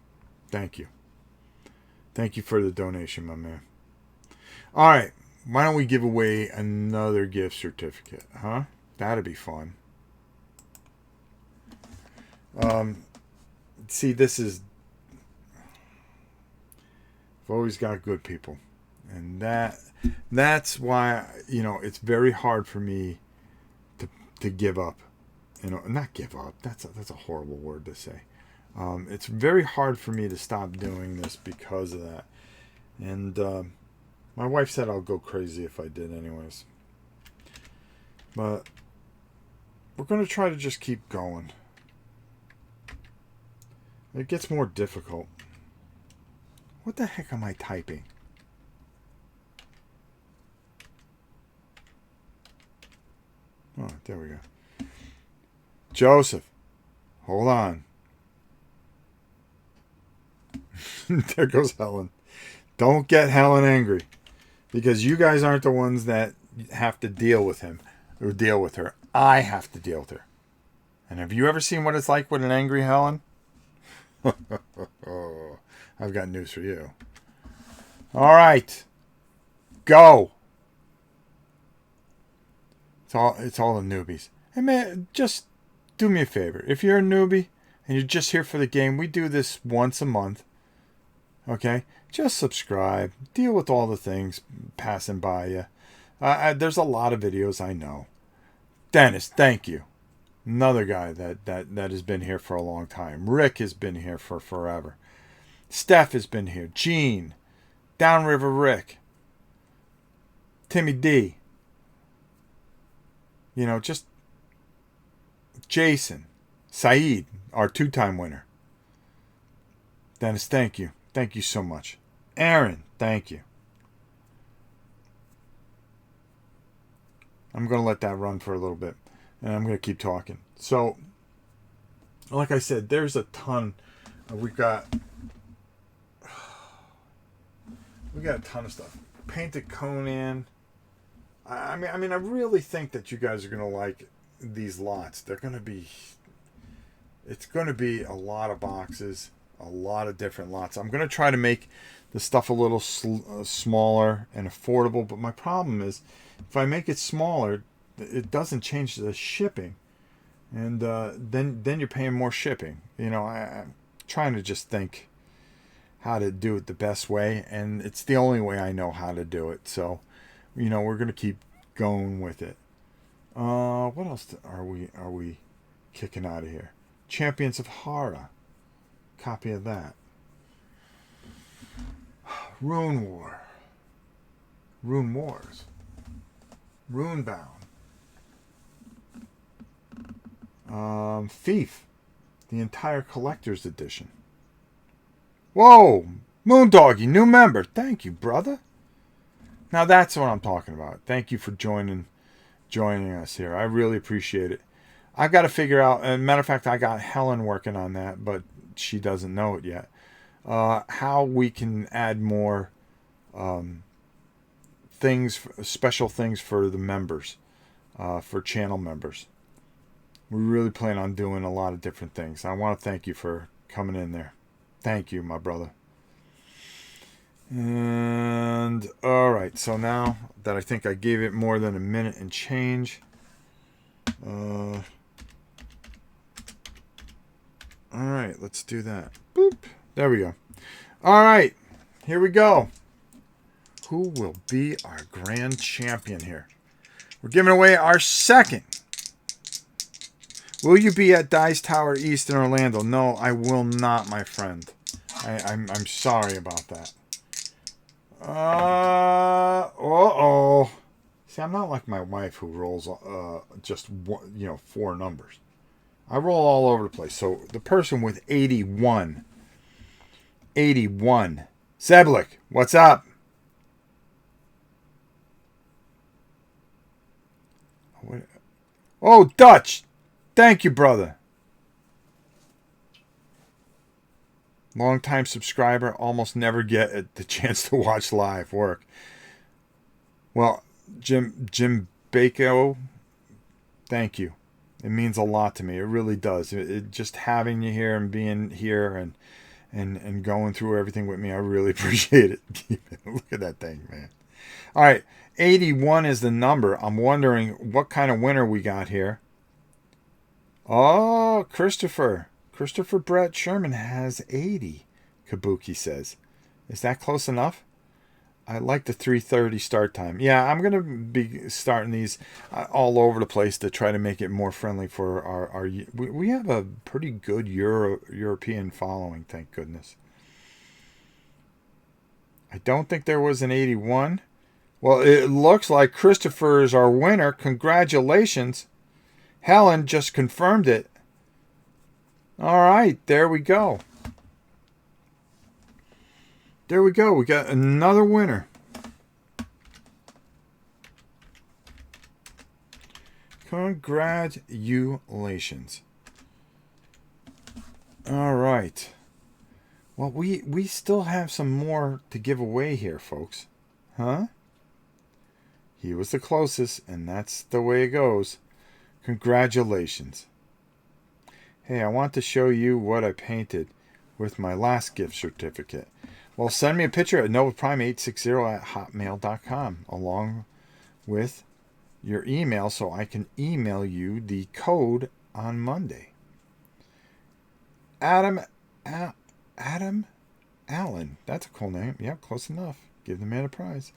Thank you. Thank you for the donation, my man. All right. Why don't we give away another gift certificate, huh? That'd be fun. See, I've always got good people. And that's why, it's very hard for me to give up. Not give up. That's a horrible word to say. It's very hard for me to stop doing this because of that. And my wife said I'll go crazy if I did anyways. But we're going to try to just keep going. It gets more difficult. What the heck am I typing? Oh, there we go. Joseph, hold on. There goes Helen. Don't get Helen angry. Because you guys aren't the ones that have to deal with him or deal with her. I have to deal with her. And have you ever seen what it's like with an angry Helen? I've got news for you. All right. Go. It's all the newbies. Hey man, just do me a favor. If you're a newbie and you're just here for the game, we do this once a month. Okay? Just subscribe. Deal with all the things passing by you. There's a lot of videos, I know. Dennis, thank you. Another guy that has been here for a long time. Rick has been here for forever. Steph has been here. Gene. Downriver Rick. Timmy D. Just Jason. Saeed, our 2-time winner. Dennis, thank you. Thank you so much. Aaron, thank you. I'm going to let that run for a little bit. And I'm going to keep talking. So, like I said, there's a ton. We got a ton of stuff. Painted Conan. I mean, I really think that you guys are going to like these lots. It's going to be a lot of boxes, a lot of different lots. I'm going to try to make the stuff a little smaller and affordable, but my problem is if I make it smaller, it doesn't change the shipping. And then you're paying more shipping. I'm trying to just think how to do it the best way, and it's the only way I know how to do it. So, we're going to keep going with it. What else are we kicking out of here? Champions of Horror. Copy of that. Rune War. Rune Wars. Runebound. Thief. The entire collector's edition. Whoa! Moondoggy, new member. Thank you, brother. Now that's what I'm talking about. Thank you for joining us here. I really appreciate it. I've got to figure out, and matter of fact, I got Helen working on that, but she doesn't know it yet. How we can add more special things for the members, for channel members. We really plan on doing a lot of different things. I want to thank you for coming in there. Thank you, my brother. And all right, so now that I think I gave it more than a minute and change, all right, let's do that. Boop. There we go. All right, here we go. Who will be our grand champion here? We're giving away our second. Will you be at Dice Tower East in Orlando? No, I will not, my friend. I'm sorry about that. Uh-oh. See, I'm not like my wife who rolls just 4 numbers. I roll all over the place. So the person with 81. Seblik, what's up? Oh, Dutch. Thank you, brother. Long-time subscriber, almost never get the chance to watch live work. Well, Jim Bako, thank you. It means a lot to me. It really does. Just having you here and being here and going through everything with me, I really appreciate it. Look at that thing, man. All right, 81 is the number. I'm wondering what kind of winner we got here. Oh, Christopher Brett Sherman has 80, Kabuki says. Is that close enough? I like the 3:30 start time. Yeah, I'm going to be starting these all over the place to try to make it more friendly for our we have a pretty good European following, thank goodness. I don't think there was an 81. Well, it looks like Christopher is our winner. Congratulations. Helen just confirmed it. All right, there we go. There we go. We got another winner. Congratulations. All right. Well, we still have some more to give away here, folks. Huh? He was the closest, and that's the way it goes. Congratulations. Hey, I want to show you what I painted with my last gift certificate. Well, send me a picture at novaprime860@hotmail.com along with your email so I can email you the code on Monday. Adam Allen. That's a cool name. Yep, close enough. Give the man a prize.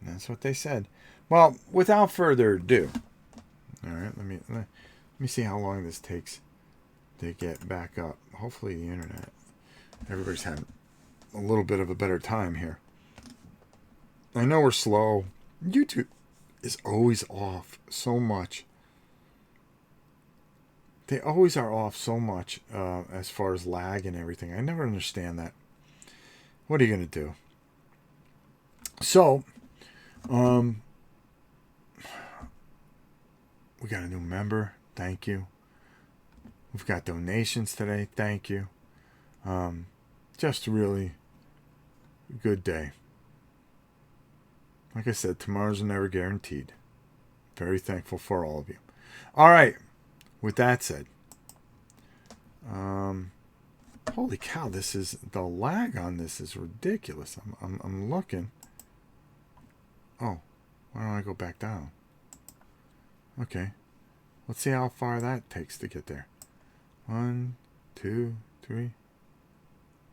And that's what they said. Well, without further ado. All right, let me see how long this takes to get back up. Hopefully the internet. Everybody's had a little bit of a better time here. I know we're slow. YouTube is always off so much. They always are off so much as far as lag and everything. I never understand that. What are you going to do? So, we got a new member. Thank you. We've got donations today. Thank you. Just a really good day. Like I said, tomorrow's never guaranteed. Very thankful for all of you. All right. With that said, holy cow! The lag on this is ridiculous. I'm looking. Oh, why don't I go back down? Okay, let's see how far that takes to get there. 1, 2, 3.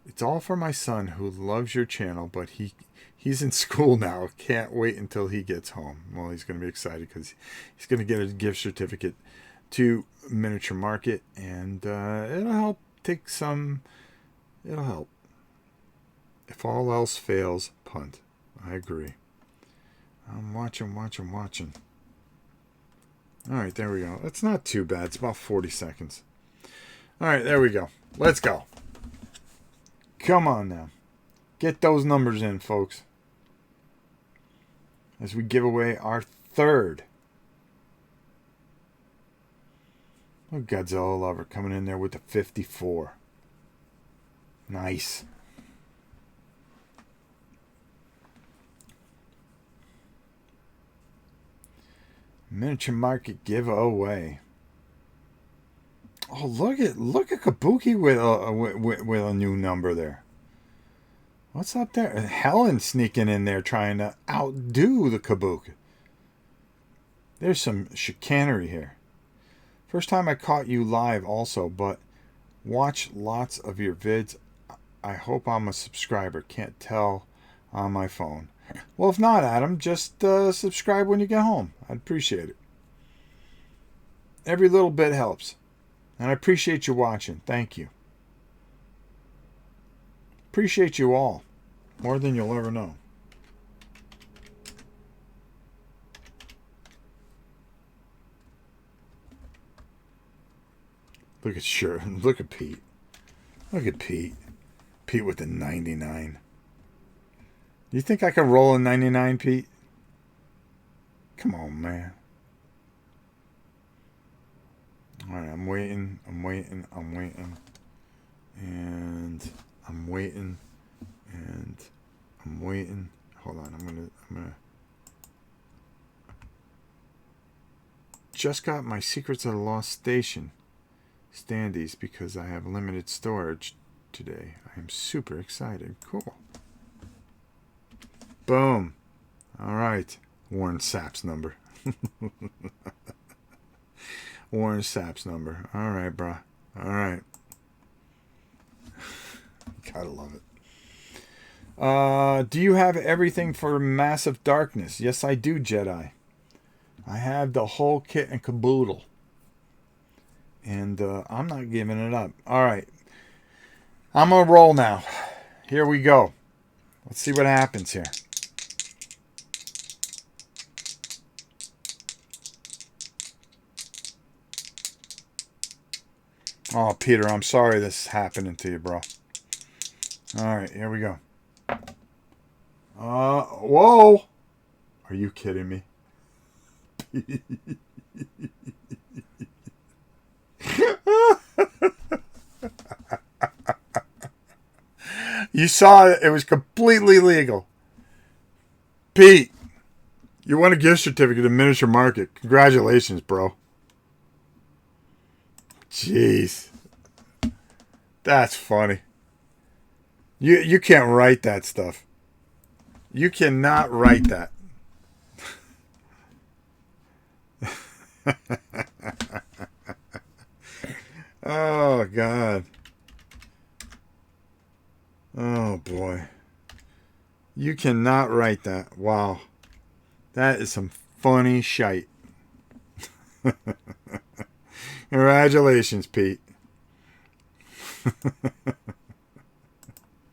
It's all for my son who loves your channel, but he's in school now. Can't wait until he gets home. Well, he's going to be excited because he's going to get a gift certificate to Miniature Market, and it'll help take some. It'll help. If all else fails, punt. I agree. I'm watching. All right, there we go. That's not too bad. It's about 40 seconds. All right, there we go. Let's go. Come on now. Get those numbers in, folks. As we give away our third. Look, Godzilla Lover coming in there with the 54. Nice. Miniature Market giveaway. Oh, look at Kabuki with a new number there. What's up there? Helen sneaking in there trying to outdo the Kabuki. There's some chicanery here. First time I caught you live also, but watch lots of your vids. I hope I'm a subscriber. Can't tell on my phone. Well, if not, Adam, just subscribe when you get home. I'd appreciate it. Every little bit helps. And I appreciate you watching. Thank you. Appreciate you all. More than you'll ever know. Look at Pete. Look at Pete. Pete with the 99. Do you think I can roll a 99, Pete? Come on, man. All right, I'm waiting. And I'm waiting. Hold on, I'm gonna. just got my Secrets of the Lost Station standees because I have limited storage today. I am super excited. Cool. Boom. All right. Warren Sapp's number. Warren Sapp's number. All right, brah. All right. Gotta love it. Do you have everything for Massive Darkness? Yes, I do, Jedi. I have the whole kit and caboodle. And I'm not giving it up. All right. I'm going to roll now. Here we go. Let's see what happens here. Oh, Peter, I'm sorry this is happening to you, bro. All right, here we go. Whoa. Are you kidding me? You saw it. It was completely legal. Pete, you won a gift certificate to Miniature Market. Congratulations, bro. Jeez. That's funny. You can't write that stuff. You cannot write that. Oh, God. Oh, boy. You cannot write that. Wow. That is some funny shite. Congratulations, Pete.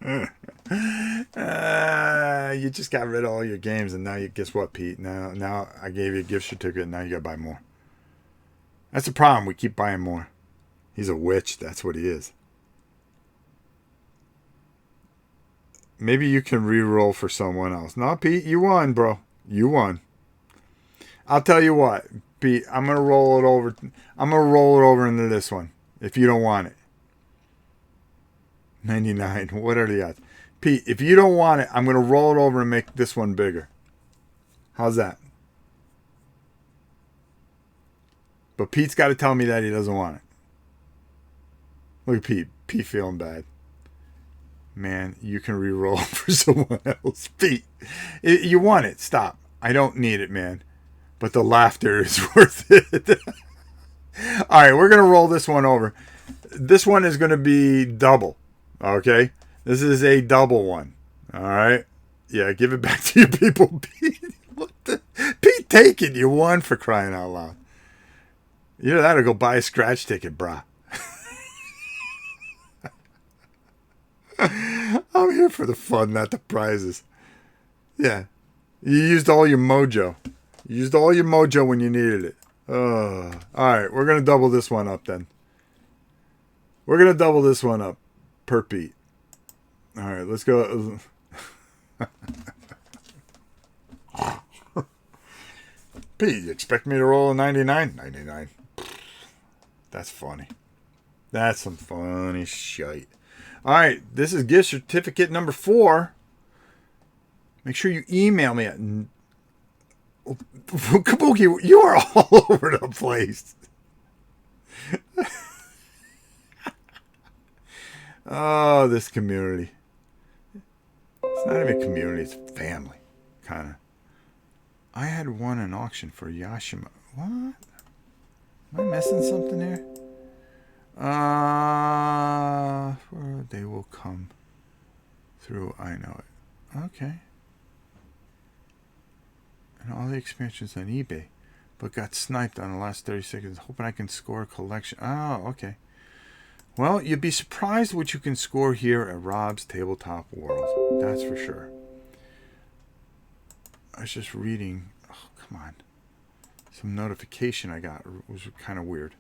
You just got rid of all your games, and now you guess what, Pete? Now I gave you a gift certificate, and now you gotta buy more. That's the problem. We keep buying more. He's a witch. That's what he is. Maybe you can re-roll for someone else. No, Pete, you won, bro. You won. I'll tell you what, Pete. I'm gonna roll it over. I'm gonna roll it over into this one if you don't want it. 99. What are the odds? Pete, if you don't want it, I'm going to roll it over and make this one bigger. How's that? But Pete's got to tell me that he doesn't want it. Look at Pete. Pete feeling bad. Man, you can re-roll for someone else. Pete, you want it. Stop. I don't need it, man. But the laughter is worth it. All right, we're going to roll this one over. This one is going to be double. Okay? This is a double one. All right? Yeah, give it back to you people. Pete, Pete, take it. You won, for crying out loud. Either that or go buy a scratch ticket, brah. I'm here for the fun, not the prizes. Yeah. You used all your mojo. You used all your mojo when you needed it. All right, we're going to double this one up then. We're going to double this one up per Pete. All right, let's go. Pete, you expect me to roll a 99? 99. That's funny. That's some funny shite. All right, this is gift certificate number 4. Make sure you email me at... Kabuki, you are all over the place. Oh, this community. It's not even a community, it's family, kind of. I had won an auction for Yashima. What? Am I missing something here? They will come through, I know it. Okay. And all the expansions on eBay, but got sniped on the last 30 seconds, hoping I can score a collection. Oh, okay. Well, you'd be surprised what you can score here at Rob's Tabletop World. That's for sure. I was just reading. Oh, come on. Some notification I got was kind of weird.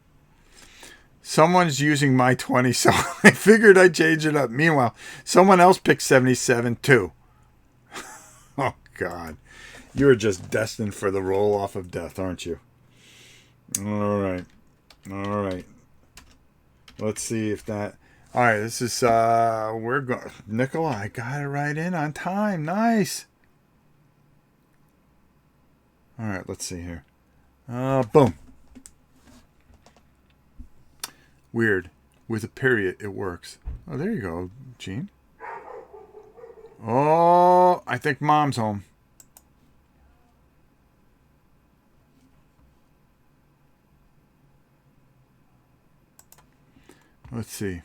Someone's using my 20, so I figured I'd change it up. Meanwhile, someone else picked 77 too. Oh, God. You're just destined for the roll-off of death, aren't you? All right. All right. Let's see if that... All right, this is... we're going... Nicola, I got it right in on time. Nice. All right, let's see here. Boom. Weird. With a period, it works. Oh, there you go, Gene. Oh, I think Mom's home. Let's see.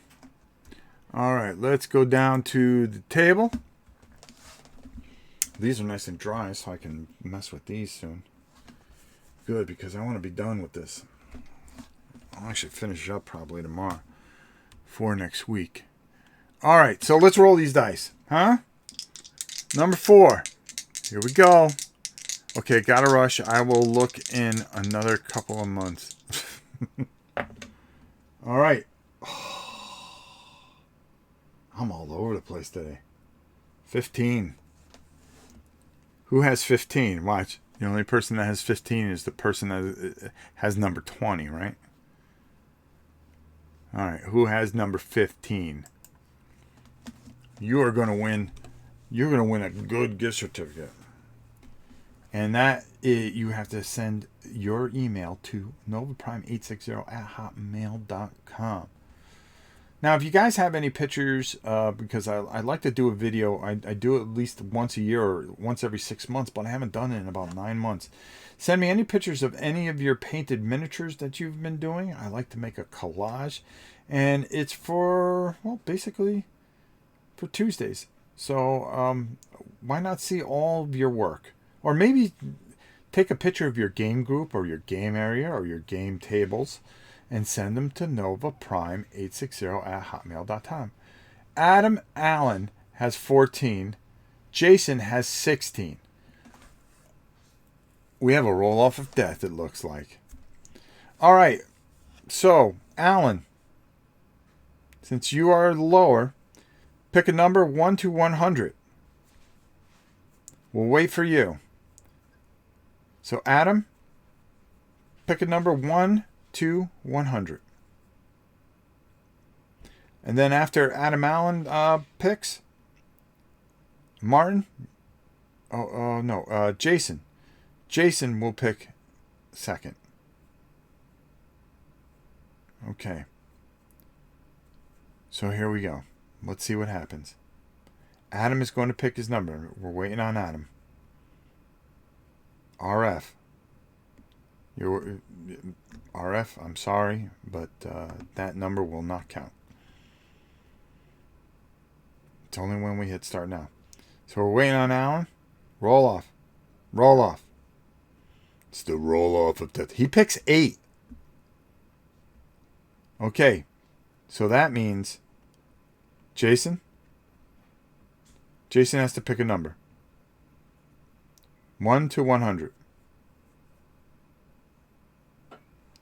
All right, let's go down to the table. These are nice and dry, so I can mess with these soon. Good, because I want to be done with this. I'll actually finish up probably tomorrow for next week. All right, so let's roll these dice. Huh? Number 4. Here we go. Okay, gotta rush. I will look in another couple of months. All right. I'm all over the place today. 15. Who has 15? Watch. The only person that has 15 is the person that has number 20, right? All right. Who has number 15? You are going to win. You're going to win a good gift certificate. And that is, you have to send your email to novaprime860@hotmail.com. Now, if you guys have any pictures, because I like to do a video, I do it at least once a year or once every 6 months, but I haven't done it in about 9 months. Send me any pictures of any of your painted miniatures that you've been doing. I like to make a collage, and it's for, well, basically for Tuesdays. So why not see all of your work? Or maybe take a picture of your game group or your game area or your game tables and send them to novaprime860@hotmail.com. Adam Allen has 14. Jason has 16. We have a roll-off of death, it looks like. All right. So, Alan, since you are lower, pick a number 1 to 100. We'll wait for you. So, Adam, pick a number 1 to 100. And then after Adam Allen picks, Martin, Jason. Jason will pick second. Okay. So here we go. Let's see what happens. Adam is going to pick his number. We're waiting on Adam. RF. RF, I'm sorry, but that number will not count. It's only when we hit start now. So we're waiting on Alan. Roll off. Roll off. It's the roll off of death. He picks 8. Okay. So that means Jason has to pick a number. 1 to 100.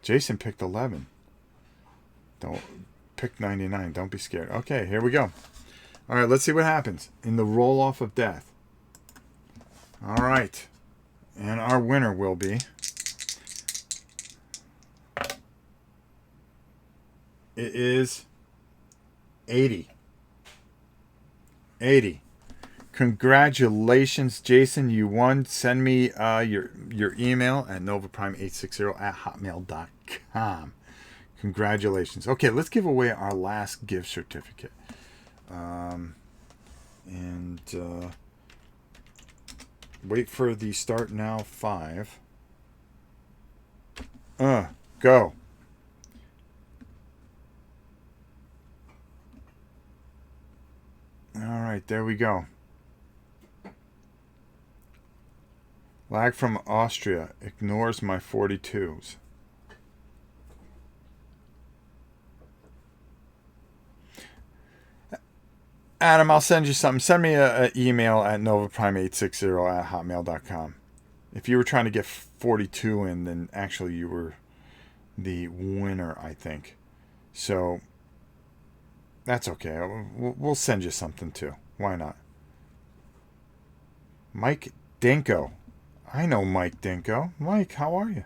Jason picked 11. Don't pick 99. Don't be scared. Okay, here we go. All right, let's see what happens in the roll-off of death. All right. And our winner will be... It is 80. 80. Congratulations, Jason. You won. Send me your email at novaprime860@hotmail.com. Congratulations. Okay, let's give away our last gift certificate. Wait for the start now 5. Go. All right, there we go. Lag from Austria ignores my 42s. Adam, I'll send you something. Send me an email at novaprime860@hotmail.com. If you were trying to get 42 in, then actually you were the winner, I think. So that's okay. We'll send you something too. Why not? Mike Dinko. I know Mike Dinko. Mike, how are you?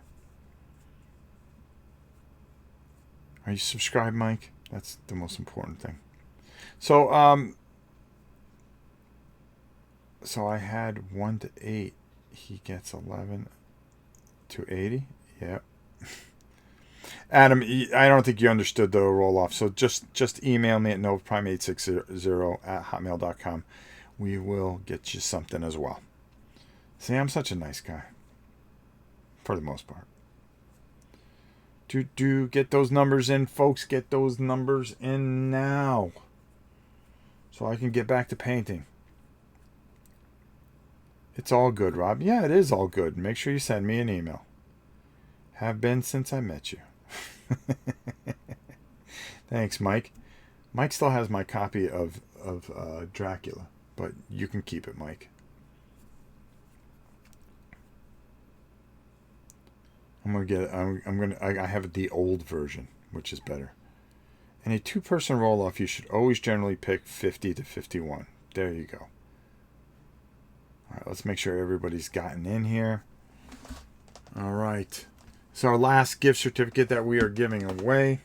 Are you subscribed, Mike? That's the most important thing. So, so I had 1 to 8. He gets 11 to 80. Yep. Adam, I don't think you understood the roll off. So just email me at novaprime860@hotmail.com. We will get you something as well. See, I'm such a nice guy. For the most part. Get those numbers in, folks. Get those numbers in now. So I can get back to painting. It's all good, Rob. Yeah, it is all good. Make sure you send me an email. Have been since I met you. Thanks, Mike. Mike still has my copy of Dracula, but you can keep it, Mike. I have the old version, which is better. In a 2-person roll-off, you should always generally pick 50 to 51. There you go. All right, let's make sure everybody's gotten in here. All right. It's our last gift certificate that we are giving away.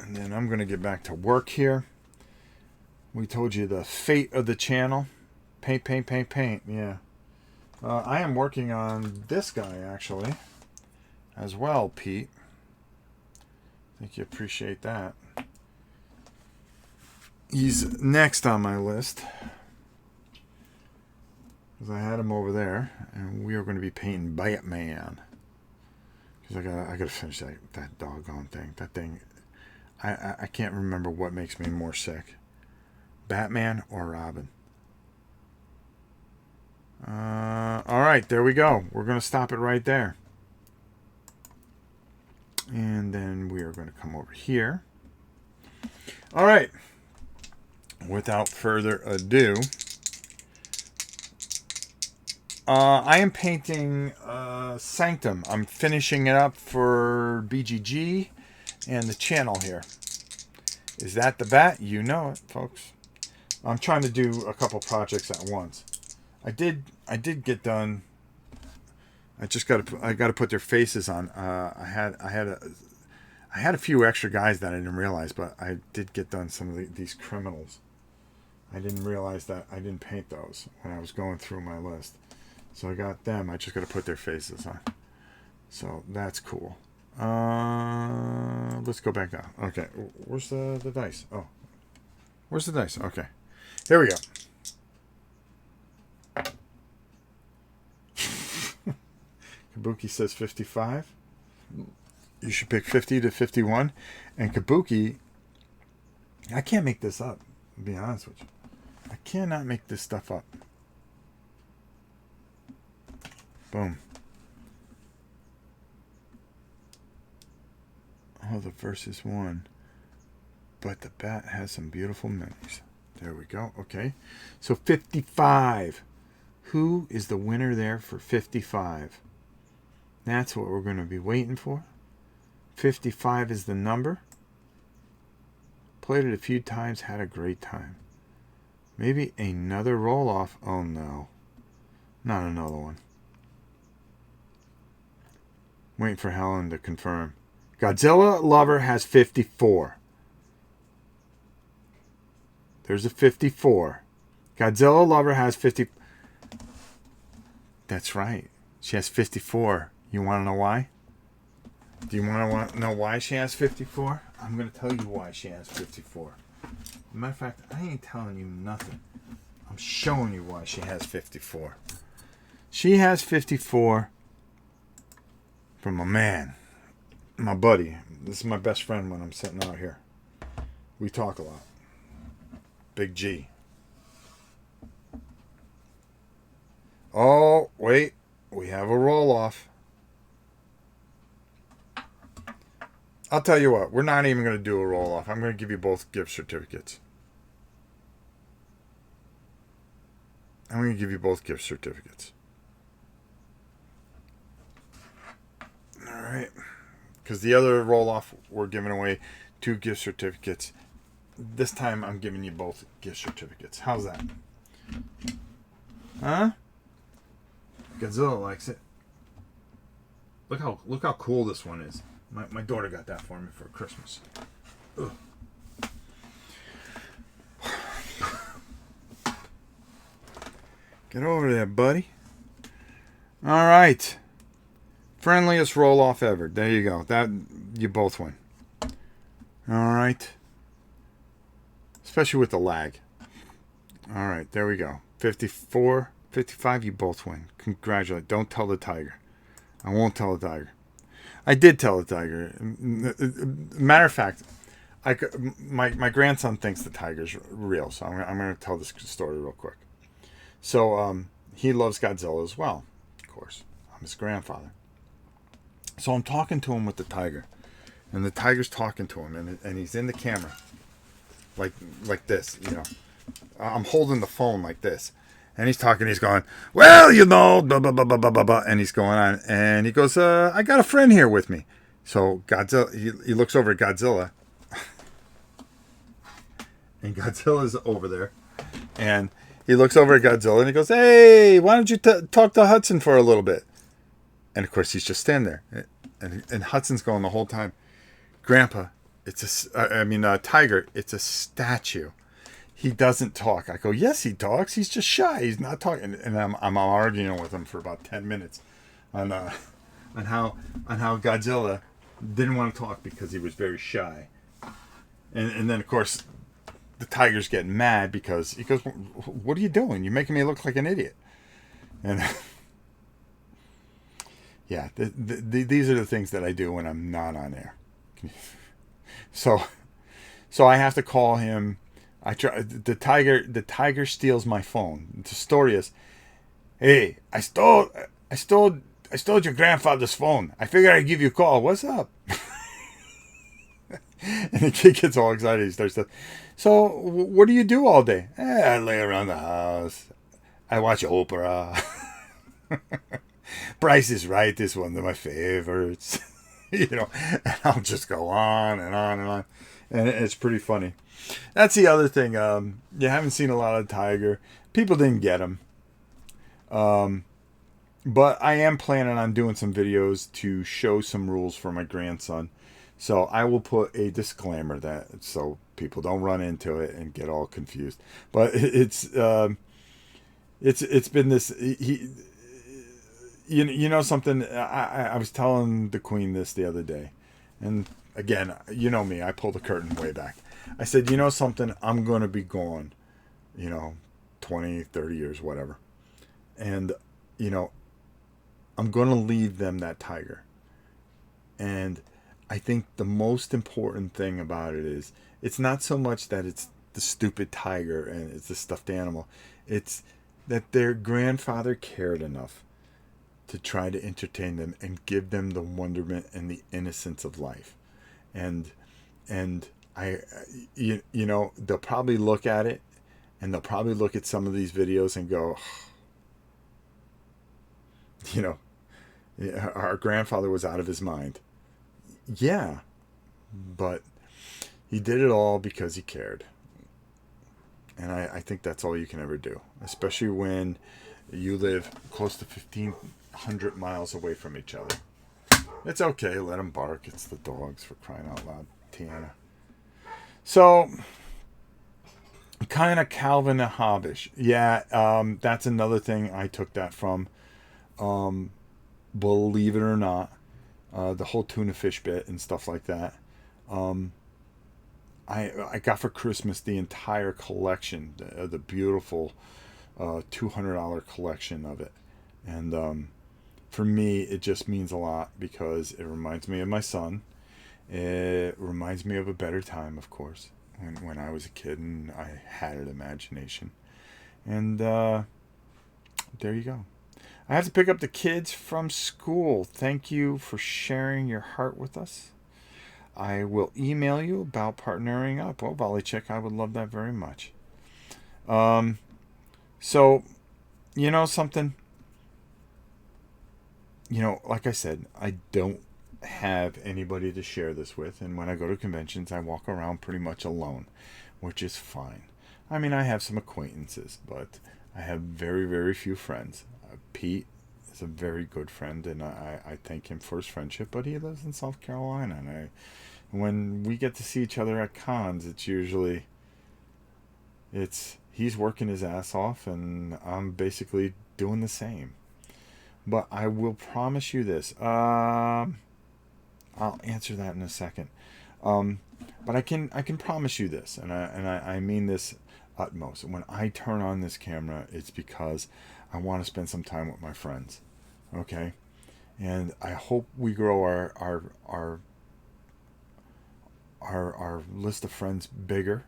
And then I'm going to get back to work here. We told you the fate of the channel. Paint, paint, paint, paint. Yeah. I am working on this guy, actually, as well, Pete. I think you appreciate that. He's next on my list. Because I had him over there, and we are going to be painting Batman. Because I gotta finish that doggone thing. That thing, I can't remember what makes me more sick. Batman or Robin. All right, there we go. We're going to stop it right there. And then we are going to come over here. All right. Without further ado, I am painting Sanctum. I'm finishing it up for BGG and the channel here. Is that the bat? You know it, folks. I'm trying to do a couple projects at once. I did get done. I got to put their faces on. I had a few extra guys that I didn't realize, but I did get done some of these criminals. I didn't realize that I didn't paint those when I was going through my list. So I got them. I just got to put their faces on. So that's cool. Let's go back down. Okay, where's the dice? Oh, where's the dice? Okay, here we go. Kabuki says 55. You should pick 50 to 51. And Kabuki, I can't make this up, to be honest with you. I cannot make this stuff up. Boom. Oh, the versus one. But the bat has some beautiful minis. There we go. Okay. So 55. Who is the winner there for 55? That's what we're going to be waiting for. 55 is the number. Played it a few times, had a great time. Maybe another roll-off. Oh, no. Not another one. Waiting for Helen to confirm. Godzilla Lover has 54. There's a 54. Godzilla Lover has 50. That's right. She has 54. You want to know why? Do you want to know why she has 54? I'm going to tell you why she has 54. Matter of fact, I ain't telling you nothing. I'm showing you why she has 54. She has 54 from my man, my buddy. This is my best friend when I'm sitting out here. We talk a lot. Big G. Oh, wait. We have a roll-off. I'll tell you what. We're not even going to do a roll-off. I'm going to give you both gift certificates. I'm going to give you both gift certificates. All right. Because the other roll-off, we're giving away 2 gift certificates. This time, I'm giving you both gift certificates. How's that? Huh? Godzilla likes it. Look how cool this one is. My daughter got that for me for Christmas. Ugh. Get over there, buddy. All right. Friendliest roll off ever. There you go. That you both win. All right. Especially with the lag. All right, there we go. 54, 55, you both win. Congratulations. Don't tell the tiger. I won't tell the tiger. I did tell the tiger. Matter of fact, my grandson thinks the tiger's real, so I'm going to tell this story real quick. So he loves Godzilla as well, of course. I'm his grandfather. So I'm talking to him with the tiger, and the tiger's talking to him, and he's in the camera, like this, you know. I'm holding the phone like this, and he's talking. He's going, well, you know, blah blah blah blah blah blah, blah, and he's going on, and he goes, I got a friend here with me. So Godzilla, he looks over at Godzilla, and Godzilla's over there, and he looks over at Godzilla, and he goes, hey, why don't you talk to Hudson for a little bit? And of course, he's just standing there, and Hudson's going the whole time, Grandpa, Tiger, it's a statue. He doesn't talk. I go, yes, he talks. He's just shy. He's not talking. And I'm arguing with him for about 10 minutes on how Godzilla didn't want to talk because he was very shy. And then, of course, the tiger's getting mad because he goes, what are you doing? You're making me look like an idiot. And yeah, these are the things that I do when I'm not on air. So I have to call him. I try. The tiger steals my phone. The story is, hey, I stole your grandfather's phone. I figured I'd give you a call. What's up? And the kid gets all excited. He starts to, so what do you do all day? I lay around the house. I watch opera. Price is Right is one of my favorites. You know, and I'll just go on and on and on. And it's pretty funny. That's the other thing. You haven't seen a lot of Tiger. People didn't get him. But I am planning on doing some videos to show some rules for my grandson. So I will put a disclaimer that so people don't run into it and get all confused. But it's been this. You know something. I was telling the Queen this the other day, and again, you know me. I pull the curtain way back. I said, you know something, I'm going to be gone, 20, 30 years, whatever. And, I'm going to leave them that tiger. And I think the most important thing about it is, it's not so much that it's the stupid tiger and it's the stuffed animal. It's that their grandfather cared enough to try to entertain them and give them the wonderment and the innocence of life. And they'll probably look at it, and they'll probably look at some of these videos and go, our grandfather was out of his mind. Yeah, but he did it all because he cared. And I think that's all you can ever do, especially when you live close to 1,500 miles away from each other. It's okay, let them bark. It's the dogs, for crying out loud, Tiana. So, kind of Calvin and Hobbish. Yeah, that's another thing I took that from. Believe it or not, the whole tuna fish bit and stuff like that. I got for Christmas the entire collection, the beautiful $200 collection of it. And for me, it just means a lot because it reminds me of my son. It reminds me of a better time, of course, when I was a kid and I had an imagination. And there you go. I have to pick up the kids from school. Thank you for sharing your heart with us. I will email you about partnering up. Oh, Volleychick, I would love that very much. So, you know something? Like I said, I don't have anybody to share this with, and when I go to conventions I walk around pretty much alone, which is fine. I mean, I have some acquaintances, but I have very, very few friends. Pete is a very good friend, and I thank him for his friendship, but he lives in South Carolina, and when we get to see each other at cons, it's usually he's working his ass off and I'm basically doing the same. But I will promise you this. I'll answer that in a second. But I can promise you this, and I mean this utmost. When I turn on this camera, it's because I want to spend some time with my friends. Okay, and I hope we grow our list of friends bigger,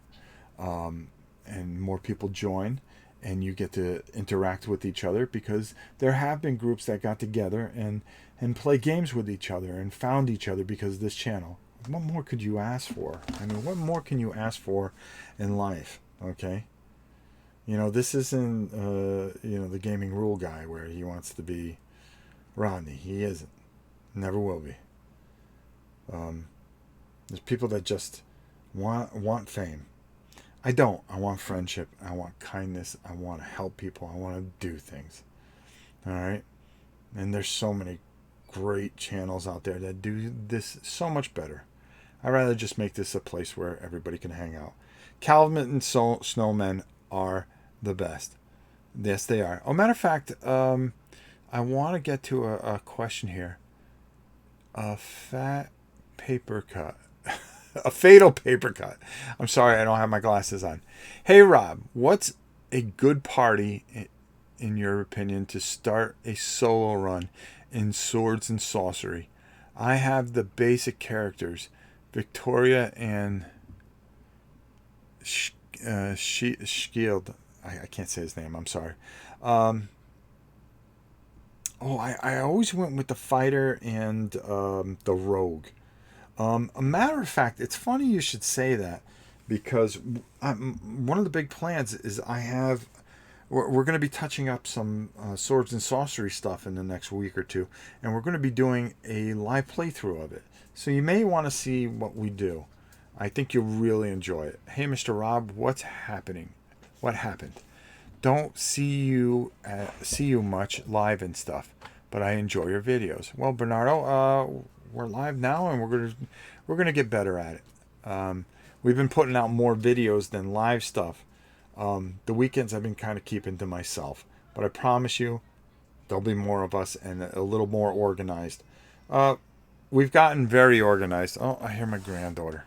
and more people join, and you get to interact with each other, because there have been groups that got together and play games with each other and found each other because of this channel. What more could you ask for? I mean, what more can you ask for in life? Okay, this isn't the gaming rule guy where he wants to be Rodney. He isn't, never will be. There's people that just want fame. I don't. I want friendship. I want kindness. I want to help people. I want to do things. All right? And there's so many great channels out there that do this so much better. I'd rather just make this a place where everybody can hang out. Calvin and Snowmen are the best. Yes, they are. Oh, matter of fact, I want to get to a question here. A fat paper cut. A fatal paper cut. I'm sorry, I don't have my glasses on. Hey, Rob, what's a good party, in your opinion, to start a solo run in Swords and Sorcery? I have the basic characters, Victoria and Shield. I can't say his name. I'm sorry. I always went with the fighter and the rogue. A matter of fact, it's funny you should say that, because one of the big plans is we're going to be touching up some Swords and Sorcery stuff in the next week or two, and we're going to be doing a live playthrough of it. So you may want to see what we do. I think you'll really enjoy it. Hey, Mr. Rob, what's happening? What happened? Don't see you much live and stuff, but I enjoy your videos. Well, Bernardo, we're live now, and we're gonna get better at it. We've been putting out more videos than live stuff. The weekends I've been kind of keeping to myself, but I promise you, there'll be more of us and a little more organized. We've gotten very organized. Oh, I hear my granddaughter.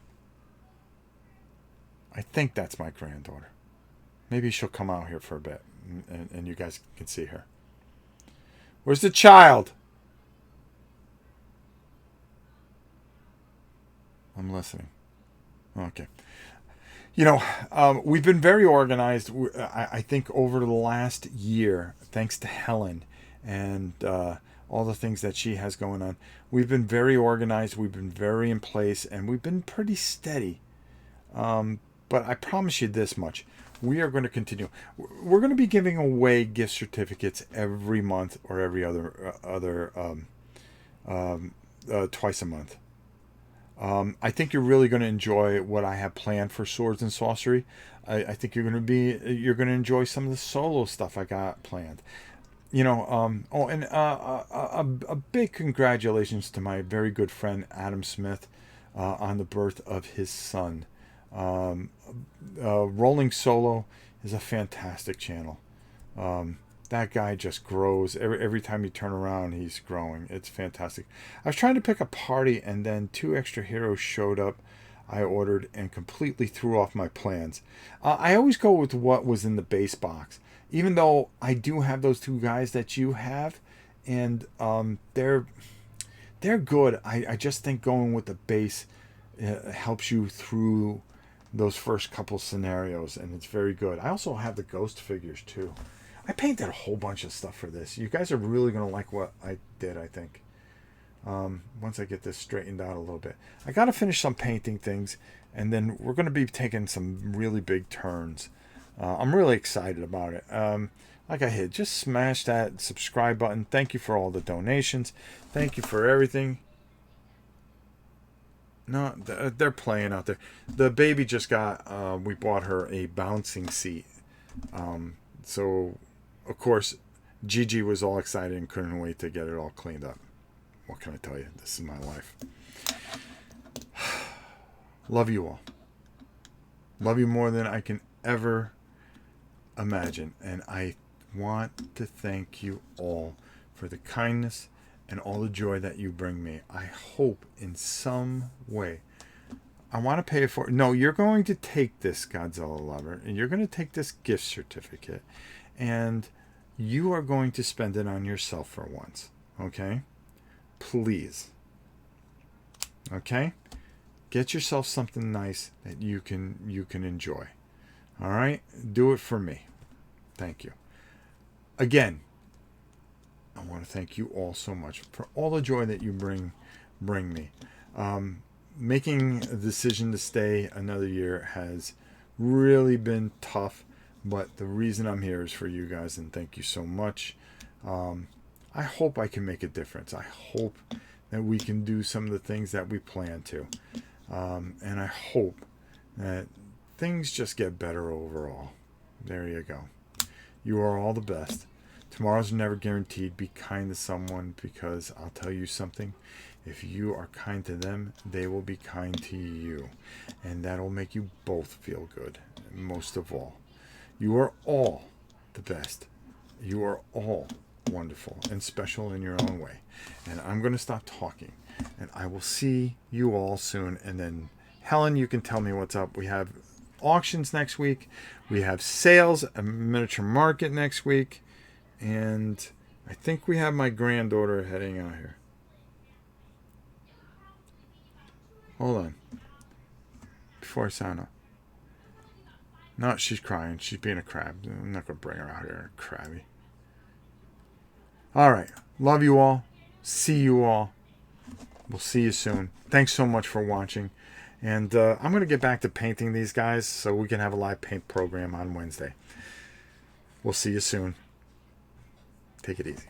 I think that's my granddaughter. Maybe she'll come out here for a bit, and you guys can see her. Where's the child? I'm listening. Okay. We've been very organized. I think over the last year, thanks to Helen and all the things that she has going on, we've been very organized. We've been very in place, and we've been pretty steady. But I promise you this much. We are going to continue. We're going to be giving away gift certificates every month or every other twice a month. I think you're really going to enjoy what I have planned for Swords and Sorcery. I think you're going to enjoy some of the solo stuff I got planned. A big congratulations to my very good friend Adam Smith on the birth of his son. Rolling Solo is a fantastic channel. That guy just grows. Every time you turn around, he's growing. It's fantastic. I was trying to pick a party, and then 2 extra heroes showed up. I ordered and completely threw off my plans. I always go with what was in the base box, even though I do have those 2 guys that you have, and they're good. I just think going with the base helps you through those first couple scenarios, and it's very good. I also have the ghost figures too. I painted a whole bunch of stuff for this. You guys are really going to like what I did, I think. Once I get this straightened out a little bit. I got to finish some painting things, and then we're going to be taking some really big turns. I'm really excited about it. Like I hit, just smash that subscribe button. Thank you for all the donations. Thank you for everything. No, they're playing out there. The baby just got, we bought her a bouncing seat. So, of course, Gigi was all excited and couldn't wait to get it all cleaned up. What can I tell you? This is my life. Love you all. Love you more than I can ever imagine. And I want to thank you all for the kindness and all the joy that you bring me. I hope in some way. I want to pay it for. No, you're going to take this, Godzilla lover, and you're going to take this gift certificate, and you are going to spend it on yourself for once. Okay? Please. Okay? Get yourself something nice that you can enjoy. All right? Do it for me. Thank you. Again, I want to thank you all so much for all the joy that you bring me. Making a decision to stay another year has really been tough, but the reason I'm here is for you guys, and thank you so much. I hope I can make a difference. I hope that we can do some of the things that we plan to. And I hope that things just get better overall. There you go. You are all the best. Tomorrow's never guaranteed. Be kind to someone, because I'll tell you something. If you are kind to them, they will be kind to you. And that'll make you both feel good. Most of all, you are all the best. You are all wonderful and special in your own way. And I'm going to stop talking. And I will see you all soon. And then, Helen, you can tell me what's up. We have auctions next week. We have sales, a miniature market next week. And I think we have my granddaughter heading out here. Hold on. Before I sign up. No, she's crying. She's being a crab. I'm not going to bring her out here crabby. All right. Love you all. See you all. We'll see you soon. Thanks so much for watching. And I'm going to get back to painting these guys so we can have a live paint program on Wednesday. We'll see you soon. Take it easy.